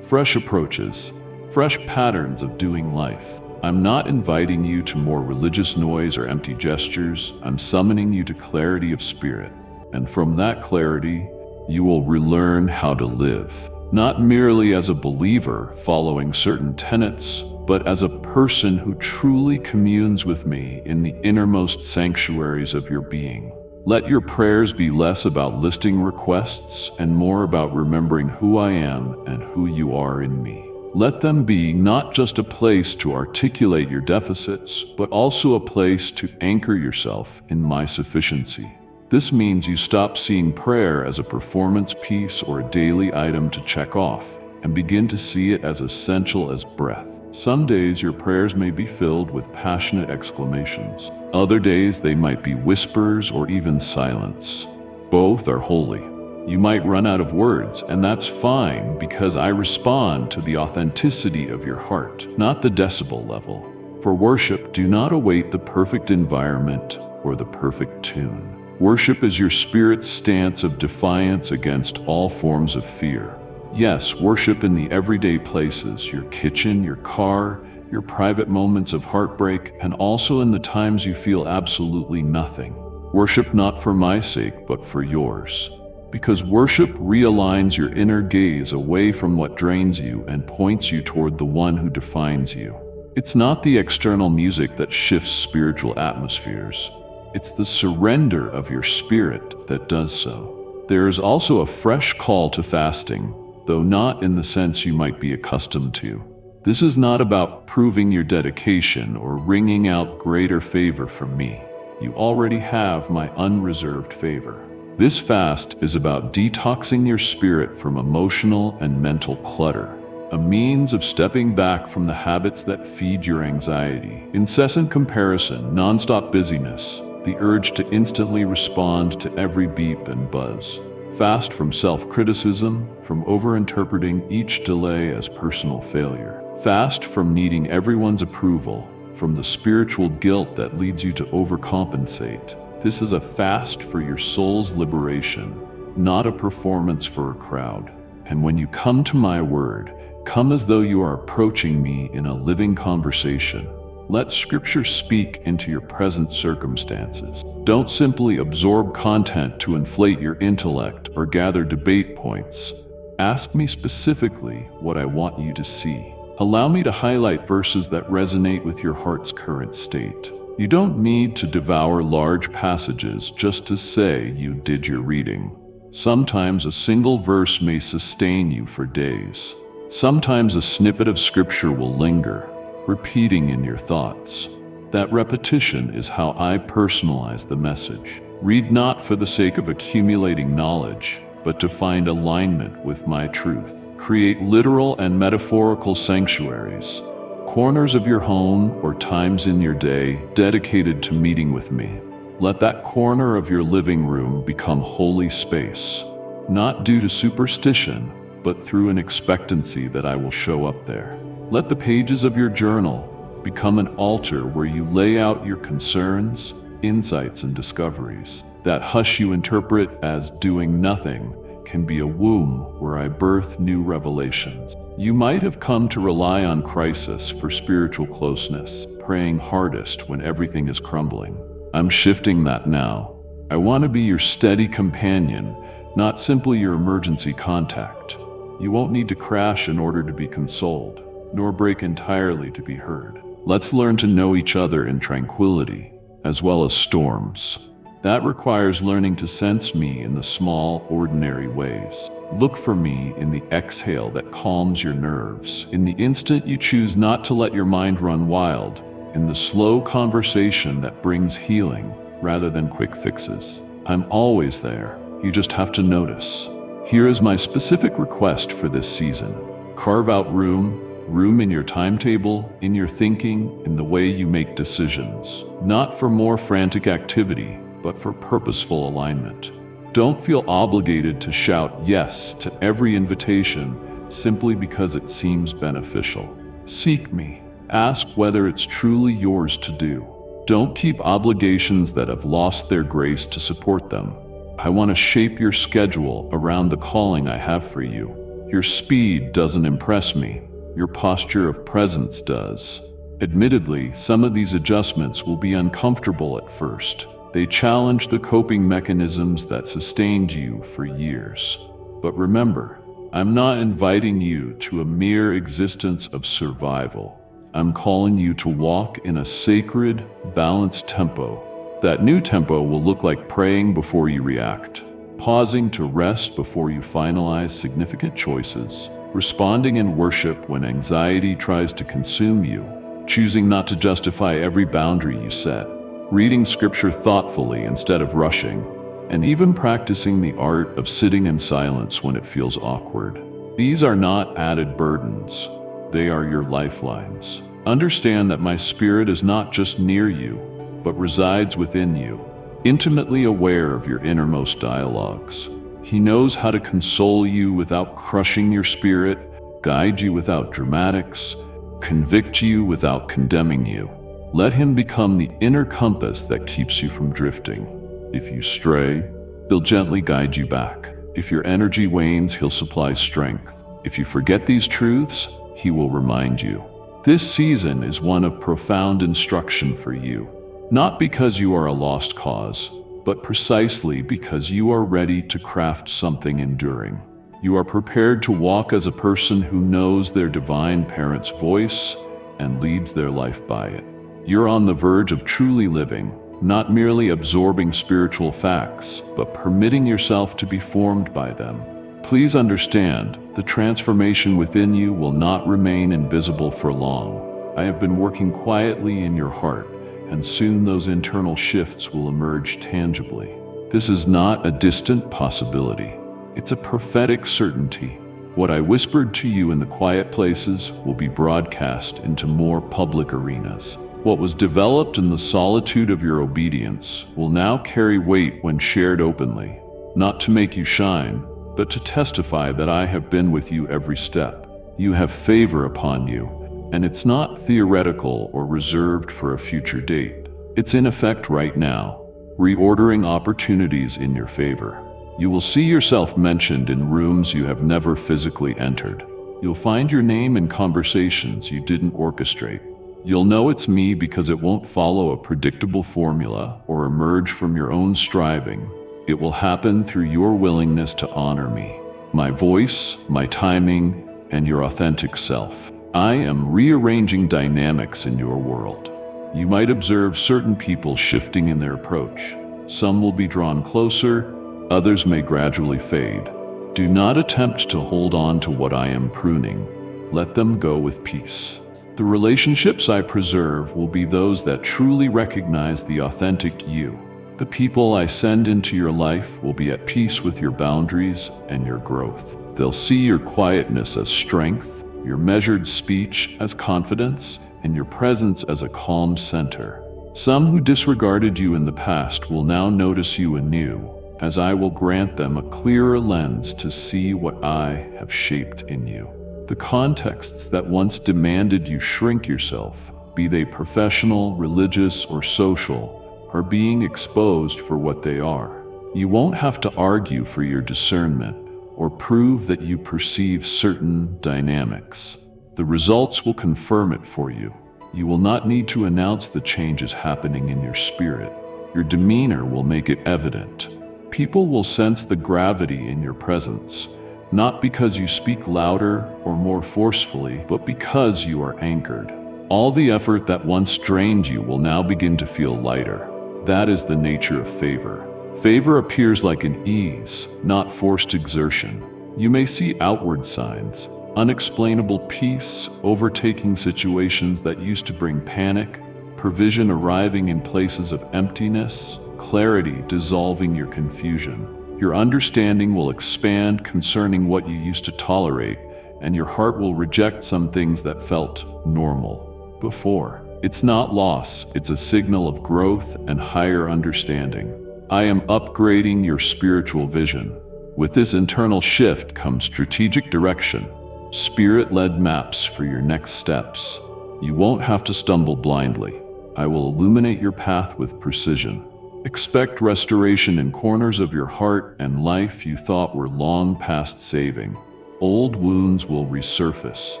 fresh approaches, fresh patterns of doing life. I'm not inviting you to more religious noise or empty gestures. I'm summoning you to clarity of spirit, and from that clarity, you will relearn how to live, not merely as a believer following certain tenets, but as a person who truly communes with me in the innermost sanctuaries of your being. Let your prayers be less about listing requests and more about remembering who I am and who you are in me. Let them be not just a place to articulate your deficits, but also a place to anchor yourself in my sufficiency. This means you stop seeing prayer as a performance piece or a daily item to check off, and begin to see it as essential as breath. Some days your prayers may be filled with passionate exclamations. Other days they might be whispers or even silence. Both are holy. You might run out of words, and that's fine, because I respond to the authenticity of your heart, not the decibel level. For worship, do not await the perfect environment or the perfect tune. Worship is your spirit's stance of defiance against all forms of fear. Yes, worship in the everyday places, your kitchen, your car, your private moments of heartbreak, and also in the times you feel absolutely nothing. Worship not for my sake, but for yours. Because worship realigns your inner gaze away from what drains you and points you toward the one who defines you. It's not the external music that shifts spiritual atmospheres. It's the surrender of your spirit that does so. There is also a fresh call to fasting, though not in the sense you might be accustomed to. This is not about proving your dedication or wringing out greater favor from me. You already have my unreserved favor. This fast is about detoxing your spirit from emotional and mental clutter, a means of stepping back from the habits that feed your anxiety. Incessant comparison, nonstop busyness, the urge to instantly respond to every beep and buzz. Fast from self-criticism, from over-interpreting each delay as personal failure. Fast from needing everyone's approval, from the spiritual guilt that leads you to overcompensate. This is a fast for your soul's liberation, not a performance for a crowd. And when you come to my word, come as though you are approaching me in a living conversation. Let Scripture speak into your present circumstances. Don't simply absorb content to inflate your intellect or gather debate points. Ask me specifically what I want you to see. Allow me to highlight verses that resonate with your heart's current state. You don't need to devour large passages just to say you did your reading. Sometimes a single verse may sustain you for days. Sometimes a snippet of Scripture will linger, repeating in your thoughts. That repetition is how I personalize the message. Read not for the sake of accumulating knowledge, but to find alignment with my truth. Create literal and metaphorical sanctuaries, corners of your home or times in your day dedicated to meeting with me. Let that corner of your living room become holy space, not due to superstition, but through an expectancy that I will show up there. Let the pages of your journal become an altar where you lay out your concerns, insights, and discoveries. That hush you interpret as doing nothing can be a womb where I birth new revelations. You might have come to rely on crisis for spiritual closeness, praying hardest when everything is crumbling. I'm shifting that now. I want to be your steady companion, not simply your emergency contact. You won't need to crash in order to be consoled, nor break entirely to be heard. Let's learn to know each other in tranquility, as well as storms. That requires learning to sense me in the small, ordinary ways. Look for me in the exhale that calms your nerves, in the instant you choose not to let your mind run wild, in the slow conversation that brings healing rather than quick fixes. I'm always there. You just have to notice. Here is my specific request for this season. Carve out room in your timetable, in your thinking, in the way you make decisions. Not for more frantic activity, but for purposeful alignment. Don't feel obligated to shout yes to every invitation simply because it seems beneficial. Seek me. Ask whether it's truly yours to do. Don't keep obligations that have lost their grace to support them. I want to shape your schedule around the calling I have for you. Your speed doesn't impress me. Your posture of presence does. Admittedly, some of these adjustments will be uncomfortable at first. They challenge the coping mechanisms that sustained you for years. But remember, I'm not inviting you to a mere existence of survival. I'm calling you to walk in a sacred, balanced tempo. That new tempo will look like praying before you react, pausing to rest before you finalize significant choices, responding in worship when anxiety tries to consume you, choosing not to justify every boundary you set, reading Scripture thoughtfully instead of rushing, and even practicing the art of sitting in silence when it feels awkward. These are not added burdens. They are your lifelines. Understand that my spirit is not just near you, but resides within you, intimately aware of your innermost dialogues. He knows how to console you without crushing your spirit, guide you without dramatics, convict you without condemning you. Let him become the inner compass that keeps you from drifting. If you stray, he'll gently guide you back. If your energy wanes, he'll supply strength. If you forget these truths, He will remind you. This season is one of profound instruction for you, not because you are a lost cause, but precisely because you are ready to craft something enduring. You are prepared to walk as a person who knows their divine parent's voice and leads their life by it. You're on the verge of truly living, not merely absorbing spiritual facts, but permitting yourself to be formed by them. Please understand, the transformation within you will not remain invisible for long. I have been working quietly in your heart, and soon those internal shifts will emerge tangibly. This is not a distant possibility. It's a prophetic certainty. What I whispered to you in the quiet places will be broadcast into more public arenas. What was developed in the solitude of your obedience will now carry weight when shared openly, not to make you shine, but to testify that I have been with you every step. You have favor upon you, and it's not theoretical or reserved for a future date. It's in effect right now, reordering opportunities in your favor. You will see yourself mentioned in rooms you have never physically entered. You'll find your name in conversations you didn't orchestrate. You'll know it's me because it won't follow a predictable formula or emerge from your own striving. It will happen through your willingness to honor me, my voice, my timing, and your authentic self. I am rearranging dynamics in your world. You might observe certain people shifting in their approach. Some will be drawn closer, others may gradually fade. Do not attempt to hold on to what I am pruning. Let them go with peace. The relationships I preserve will be those that truly recognize the authentic you. The people I send into your life will be at peace with your boundaries and your growth. They'll see your quietness as strength, your measured speech as confidence, and your presence as a calm center. Some who disregarded you in the past will now notice you anew, as I will grant them a clearer lens to see what I have shaped in you. The contexts that once demanded you shrink yourself, be they professional, religious, or social, are being exposed for what they are. You won't have to argue for your discernment or prove that you perceive certain dynamics. The results will confirm it for you. You will not need to announce the changes happening in your spirit. Your demeanor will make it evident. People will sense the gravity in your presence, not because you speak louder or more forcefully, but because you are anchored. All the effort that once drained you will now begin to feel lighter. That is the nature of favor. Favor appears like an ease, not forced exertion. You may see outward signs, unexplainable peace overtaking situations that used to bring panic, provision arriving in places of emptiness, clarity dissolving your confusion. Your understanding will expand concerning what you used to tolerate, and your heart will reject some things that felt normal before. It's not loss, it's a signal of growth and higher understanding. I am upgrading your spiritual vision. With this internal shift comes strategic direction, spirit-led maps for your next steps. You won't have to stumble blindly. I will illuminate your path with precision. Expect restoration in corners of your heart and life you thought were long past saving. Old wounds will resurface,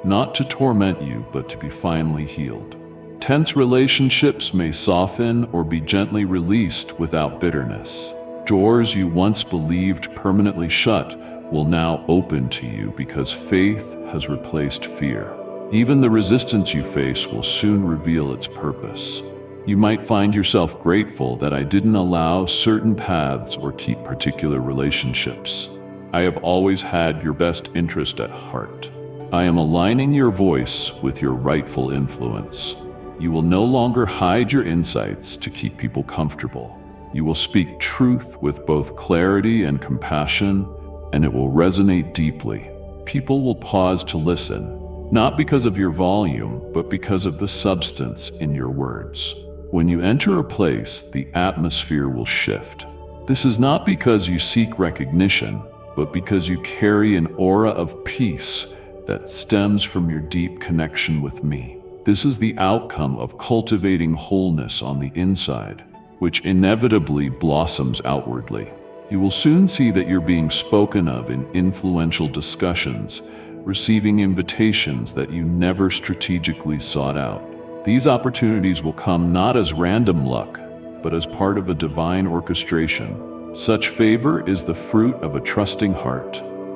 not to torment you, but to be finally healed. Tense relationships may soften or be gently released without bitterness. Doors you once believed permanently shut will now open to you because faith has replaced fear. Even the resistance you face will soon reveal its purpose. You might find yourself grateful that I didn't allow certain paths or keep particular relationships. I have always had your best interest at heart. I am aligning your voice with your rightful influence. You will no longer hide your insights to keep people comfortable. You will speak truth with both clarity and compassion, and it will resonate deeply. People will pause to listen, not because of your volume, but because of the substance in your words. When you enter a place, the atmosphere will shift. This is not because you seek recognition, but because you carry an aura of peace that stems from your deep connection with me. This is the outcome of cultivating wholeness on the inside, which inevitably blossoms outwardly. You will soon see that you're being spoken of in influential discussions, receiving invitations that you never strategically sought out. These opportunities will come not as random luck, but as part of a divine orchestration. Such favor is the fruit of a trusting heart,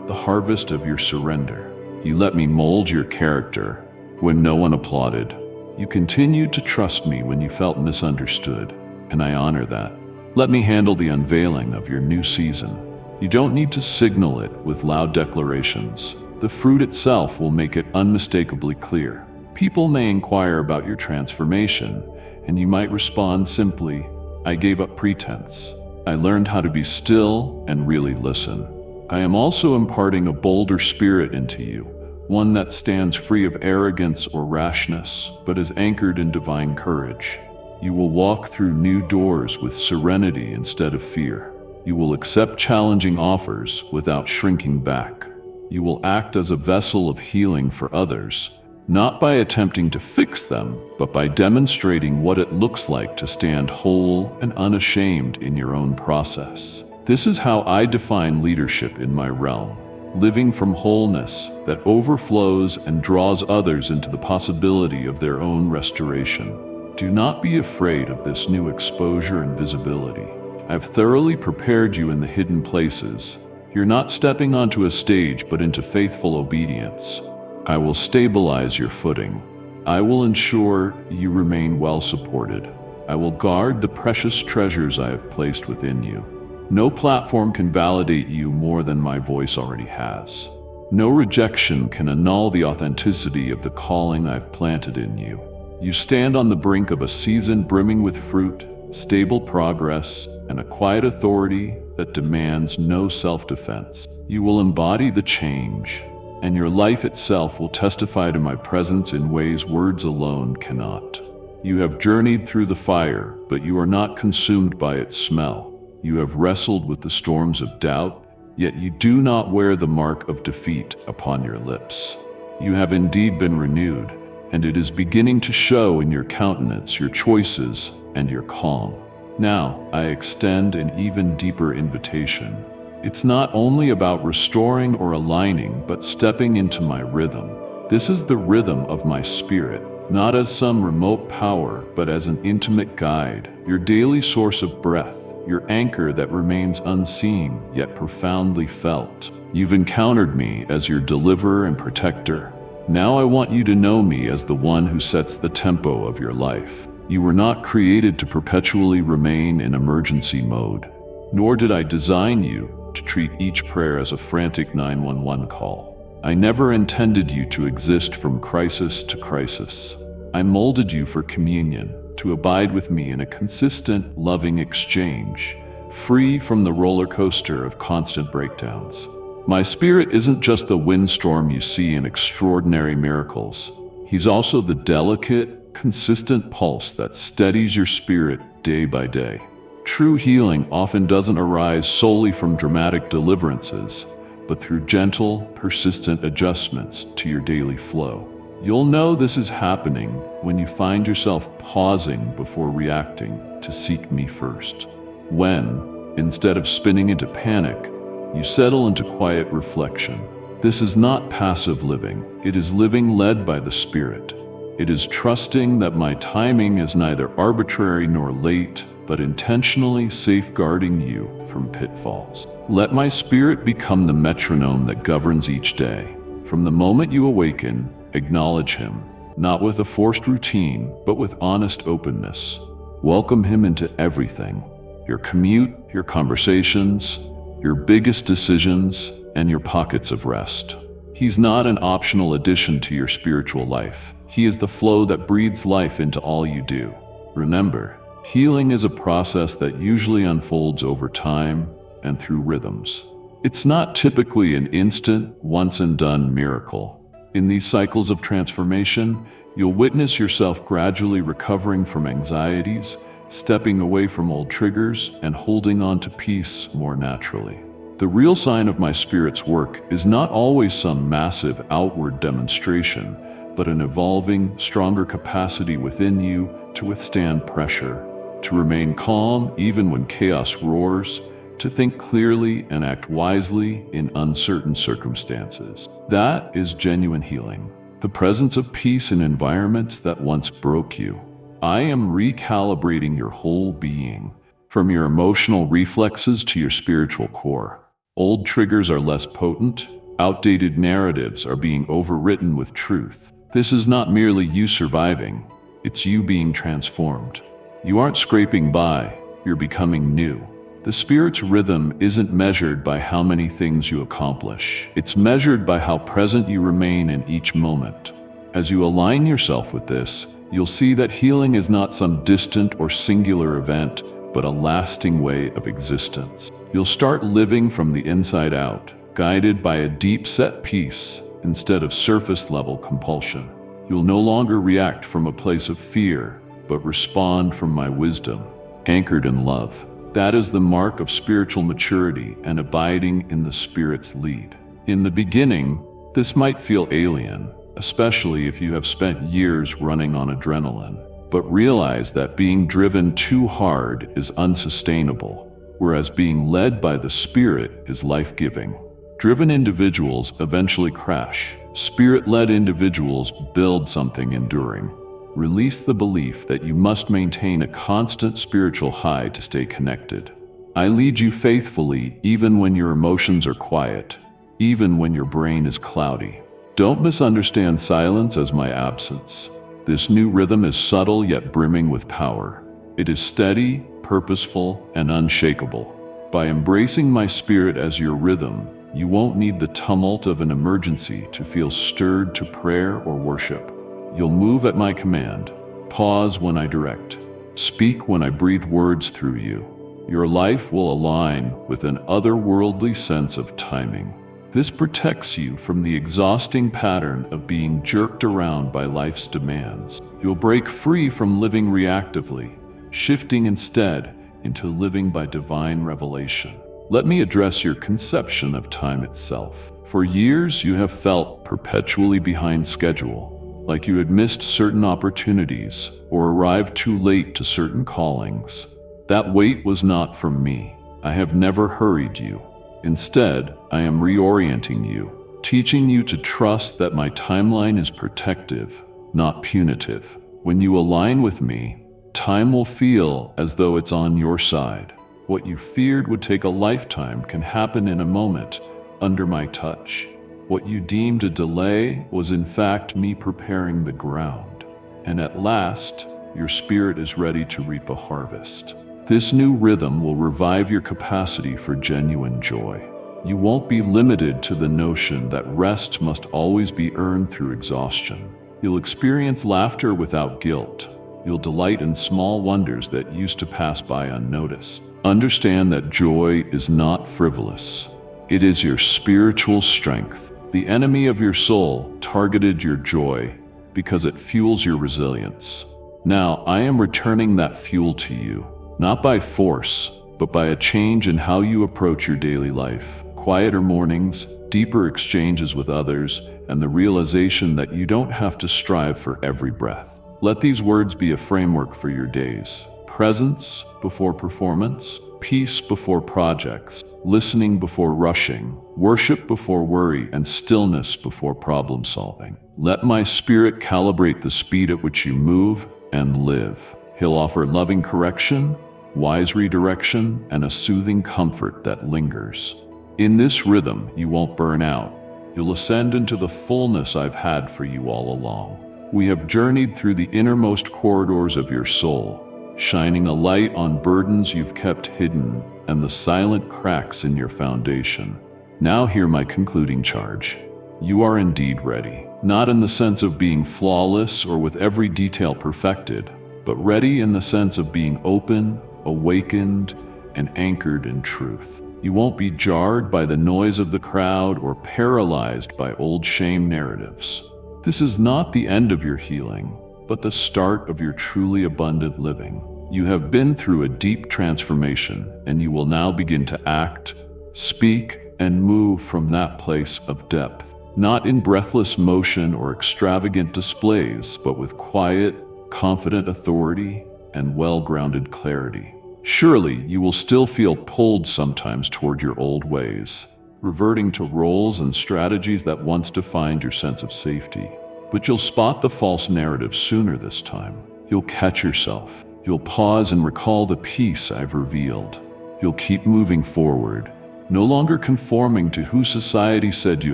the harvest of your surrender. You let me mold your character when no one applauded. You continued to trust me when you felt misunderstood, and I honor that. Let me handle the unveiling of your new season. You don't need to signal it with loud declarations. The fruit itself will make it unmistakably clear. People may inquire about your transformation, and you might respond simply, I gave up pretense. I learned how to be still and really listen. I am also imparting a bolder spirit into you, one that stands free of arrogance or rashness, but is anchored in divine courage. You will walk through new doors with serenity instead of fear. You will accept challenging offers without shrinking back. You will act as a vessel of healing for others, not by attempting to fix them, but by demonstrating what it looks like to stand whole and unashamed in your own process. This is how I define leadership in my realm, living from wholeness that overflows and draws others into the possibility of their own restoration. Do not be afraid of this new exposure and visibility. I've thoroughly prepared you in the hidden places. You're not stepping onto a stage, but into faithful obedience. I will stabilize your footing. I will ensure you remain well supported. I will guard the precious treasures I have placed within you. No platform can validate you more than my voice already has. No rejection can annul the authenticity of the calling I've planted in you. You stand on the brink of a season brimming with fruit, stable progress, and a quiet authority that demands no self-defense. You will embody the change, and your life itself will testify to my presence in ways words alone cannot. You have journeyed through the fire, but you are not consumed by its smell. You have wrestled with the storms of doubt, yet you do not wear the mark of defeat upon your lips. You have indeed been renewed, and it is beginning to show in your countenance, your choices, and your calm. Now, I extend an even deeper invitation. It's not only about restoring or aligning, but stepping into my rhythm. This is the rhythm of my spirit, not as some remote power, but as an intimate guide, your daily source of breath, your anchor that remains unseen, yet profoundly felt. You've encountered me as your deliverer and protector. Now I want you to know me as the one who sets the tempo of your life. You were not created to perpetually remain in emergency mode, nor did I design you to treat each prayer as a frantic 911 call. I never intended you to exist from crisis to crisis. I molded you for communion, to abide with me in a consistent, loving exchange, free from the roller coaster of constant breakdowns. My spirit isn't just the windstorm you see in extraordinary miracles. He's also the delicate, consistent pulse that steadies your spirit day by day. True healing often doesn't arise solely from dramatic deliverances, but through gentle, persistent adjustments to your daily flow. You'll know this is happening when you find yourself pausing before reacting to seek me first. When, instead of spinning into panic, you settle into quiet reflection. This is not passive living. It is living led by the Spirit. It is trusting that my timing is neither arbitrary nor late, but intentionally safeguarding you from pitfalls. Let my Spirit become the metronome that governs each day. From the moment you awaken, acknowledge Him, not with a forced routine, but with honest openness. Welcome Him into everything: your commute, your conversations, your biggest decisions, and your pockets of rest. He's not an optional addition to your spiritual life. He is the flow that breathes life into all you do. Remember, healing is a process that usually unfolds over time and through rhythms. It's not typically an instant, once-and-done miracle. In these cycles of transformation, you'll witness yourself gradually recovering from anxieties, stepping away from old triggers, and holding on to peace more naturally. The real sign of my Spirit's work is not always some massive outward demonstration, but an evolving, stronger capacity within you to withstand pressure, to remain calm even when chaos roars, to think clearly and act wisely in uncertain circumstances. That is genuine healing. The presence of peace in environments that once broke you. I am recalibrating your whole being, from your emotional reflexes to your spiritual core. Old triggers are less potent, outdated narratives are being overwritten with truth. This is not merely you surviving, it's you being transformed. You aren't scraping by, you're becoming new. The Spirit's rhythm isn't measured by how many things you accomplish. It's measured by how present you remain in each moment. As you align yourself with this, you'll see that healing is not some distant or singular event, but a lasting way of existence. You'll start living from the inside out, guided by a deep-set peace instead of surface-level compulsion. You'll no longer react from a place of fear, but respond from my wisdom, anchored in love. That is the mark of spiritual maturity and abiding in the Spirit's lead. In the beginning, this might feel alien, especially if you have spent years running on adrenaline. But realize that being driven too hard is unsustainable, whereas being led by the Spirit is life-giving. Driven individuals eventually crash. Spirit-led individuals build something enduring. Release the belief that you must maintain a constant spiritual high to stay connected. I lead you faithfully even when your emotions are quiet, even when your brain is cloudy. Don't misunderstand silence as my absence. This new rhythm is subtle yet brimming with power. It is steady, purposeful, and unshakable. By embracing my Spirit as your rhythm, you won't need the tumult of an emergency to feel stirred to prayer or worship. You'll move at my command, pause when I direct, speak when I breathe words through you. Your life will align with an otherworldly sense of timing. This protects you from the exhausting pattern of being jerked around by life's demands. You'll break free from living reactively, shifting instead into living by divine revelation. Let me address your conception of time itself. For years, you have felt perpetually behind schedule, like you had missed certain opportunities or arrived too late to certain callings. That wait was not from me. I have never hurried you. Instead, I am reorienting you, teaching you to trust that my timeline is protective, not punitive. When you align with me, time will feel as though it's on your side. What you feared would take a lifetime can happen in a moment, under my touch. What you deemed a delay was in fact me preparing the ground. And at last, your spirit is ready to reap a harvest. This new rhythm will revive your capacity for genuine joy. You won't be limited to the notion that rest must always be earned through exhaustion. You'll experience laughter without guilt. You'll delight in small wonders that used to pass by unnoticed. Understand that joy is not frivolous. It is your spiritual strength. The enemy of your soul targeted your joy because it fuels your resilience. Now, I am returning that fuel to you, not by force, but by a change in how you approach your daily life. Quieter mornings, deeper exchanges with others, and the realization that you don't have to strive for every breath. Let these words be a framework for your days. Presence before performance, peace before projects, listening before rushing, worship before worry, and stillness before problem solving. Let my Spirit calibrate the speed at which you move and live. He'll offer loving correction, wise redirection, and a soothing comfort that lingers. In this rhythm, you won't burn out. You'll ascend into the fullness I've had for you all along. We have journeyed through the innermost corridors of your soul, shining a light on burdens you've kept hidden and the silent cracks in your foundation. Now hear my concluding charge. You are indeed ready, not in the sense of being flawless or with every detail perfected, but ready in the sense of being open, awakened, and anchored in truth. You won't be jarred by the noise of the crowd or paralyzed by old shame narratives. This is not the end of your healing, but the start of your truly abundant living. You have been through a deep transformation, and you will now begin to act, speak, and move from that place of depth, not in breathless motion or extravagant displays, but with quiet, confident authority and well-grounded clarity. Surely you will still feel pulled sometimes toward your old ways, reverting to roles and strategies that once defined your sense of safety. But you'll spot the false narrative sooner this time. You'll catch yourself. You'll pause and recall the peace I've revealed. You'll keep moving forward, no longer conforming to who society said you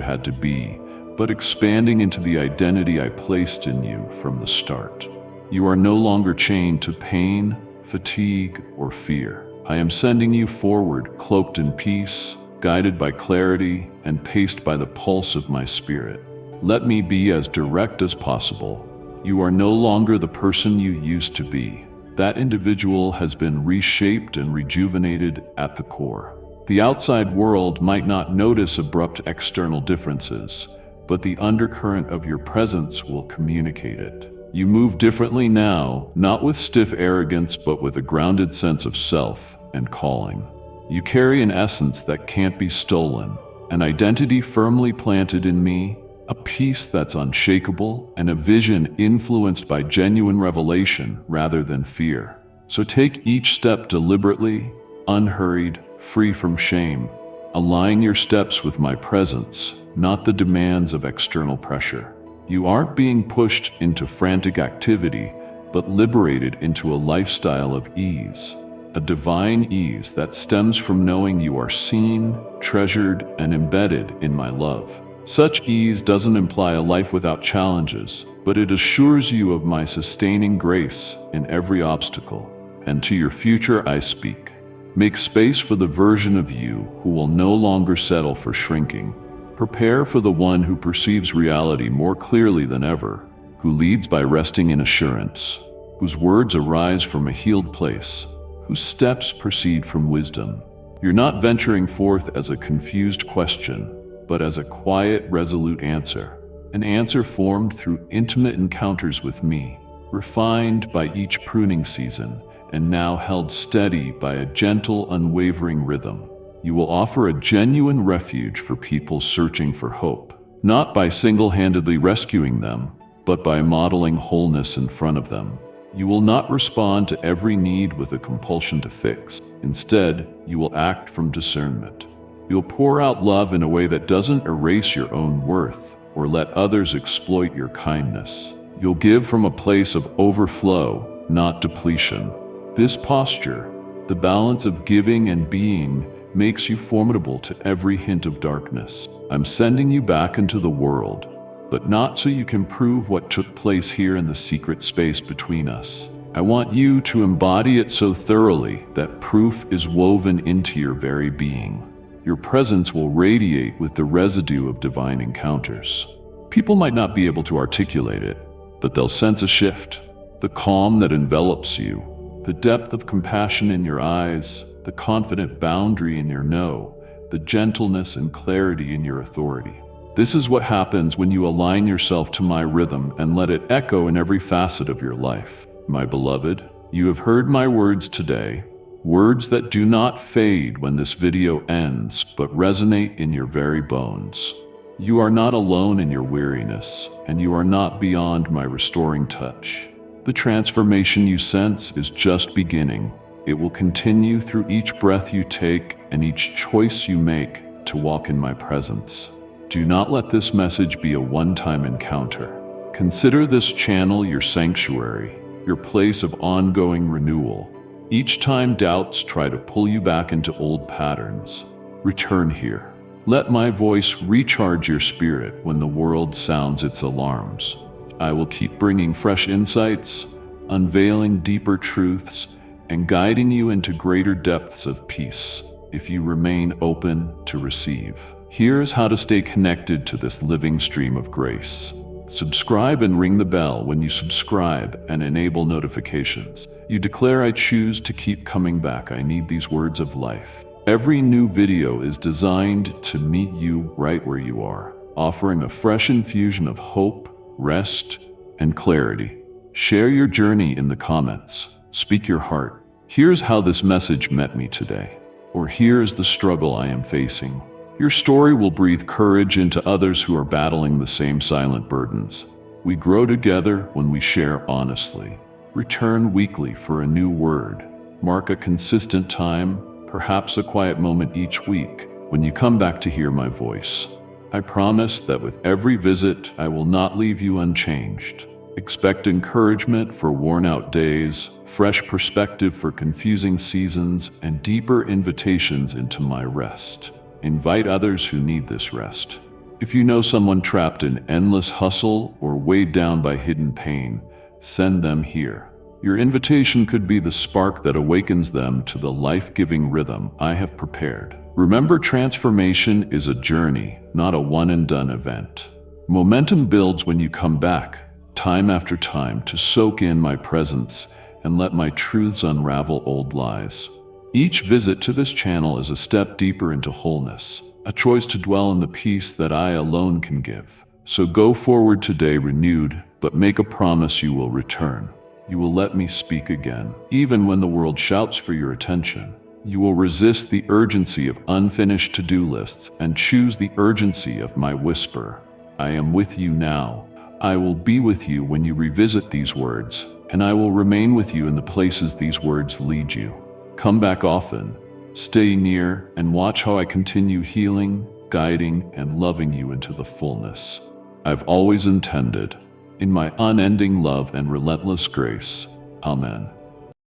had to be, but expanding into the identity I placed in you from the start. You are no longer chained to pain, fatigue, or fear. I am sending you forward, cloaked in peace, guided by clarity, and paced by the pulse of my spirit. Let me be as direct as possible. You are no longer the person you used to be. That individual has been reshaped and rejuvenated at the core. The outside world might not notice abrupt external differences, but the undercurrent of your presence will communicate it. You move differently now, not with stiff arrogance, but with a grounded sense of self and calling. You carry an essence that can't be stolen, an identity firmly planted in me, a peace that's unshakable, and a vision influenced by genuine revelation rather than fear. So take each step deliberately, unhurried, free from shame. Align your steps with my presence, not the demands of external pressure. You aren't being pushed into frantic activity, but liberated into a lifestyle of ease, a divine ease that stems from knowing you are seen, treasured, and embedded in my love. Such ease doesn't imply a life without challenges, but it assures you of my sustaining grace in every obstacle. And to your future I speak. Make space for the version of you who will no longer settle for shrinking. Prepare for the one who perceives reality more clearly than ever, who leads by resting in assurance, whose words arise from a healed place, whose steps proceed from wisdom. You're not venturing forth as a confused question, but as a quiet, resolute answer, an answer formed through intimate encounters with me, refined by each pruning season, and now held steady by a gentle, unwavering rhythm. You will offer a genuine refuge for people searching for hope, not by single-handedly rescuing them, but by modeling wholeness in front of them. You will not respond to every need with a compulsion to fix. Instead, you will act from discernment. You'll pour out love in a way that doesn't erase your own worth or let others exploit your kindness. You'll give from a place of overflow, not depletion. This posture, the balance of giving and being, makes you formidable to every hint of darkness. I'm sending you back into the world, but not so you can prove what took place here in the secret space between us. I want you to embody it so thoroughly that proof is woven into your very being. Your presence will radiate with the residue of divine encounters. People might not be able to articulate it, but they'll sense a shift, the calm that envelops you, the depth of compassion in your eyes, the confident boundary in your no, the gentleness and clarity in your authority. This is what happens when you align yourself to my rhythm and let it echo in every facet of your life. My beloved, you have heard my words today, words that do not fade when this video ends, but resonate in your very bones. You are not alone in your weariness, and you are not beyond my restoring touch. The transformation you sense is just beginning. It will continue through each breath you take and each choice you make to walk in my presence. Do not let this message be a one-time encounter. Consider this channel your sanctuary, your place of ongoing renewal. Each time doubts try to pull you back into old patterns, return here. Let my voice recharge your spirit when the world sounds its alarms. I will keep bringing fresh insights, unveiling deeper truths, and guiding you into greater depths of peace if you remain open to receive. Here's how to stay connected to this living stream of grace. Subscribe and ring the bell when you subscribe and enable notifications. You declare, I choose to keep coming back. I need these words of life. Every new video is designed to meet you right where you are, offering a fresh infusion of hope, rest, and clarity. Share your journey in the comments. Speak your heart. Here's how this message met me today, or here's the struggle I am facing. Your story will breathe courage into others who are battling the same silent burdens. We grow together when we share honestly. Return weekly for a new word, Mark a consistent time, perhaps a quiet moment each week, when you come back to hear my voice. I promise that with every visit, I will not leave you unchanged. Expect encouragement for worn-out days, fresh perspective for confusing seasons, and deeper invitations into my rest. Invite others who need this rest. If you know someone trapped in endless hustle or weighed down by hidden pain, send them here. Your invitation could be the spark that awakens them to the life-giving rhythm I have prepared. Remember, transformation is a journey, not a one-and-done event. Momentum builds when you come back, time after time, to soak in my presence and let my truths unravel old lies. Each visit to this channel is a step deeper into wholeness, a choice to dwell in the peace that I alone can give. So go forward today renewed, but make a promise you will return. You will let me speak again, even when the world shouts for your attention. You will resist the urgency of unfinished to-do lists and choose the urgency of my whisper. I am with you now. I will be with you when you revisit these words, and I will remain with you in the places these words lead you. Come back often, stay near, and watch how I continue healing, guiding, and loving you into the fullness I've always intended. In my unending love and relentless grace. Amen.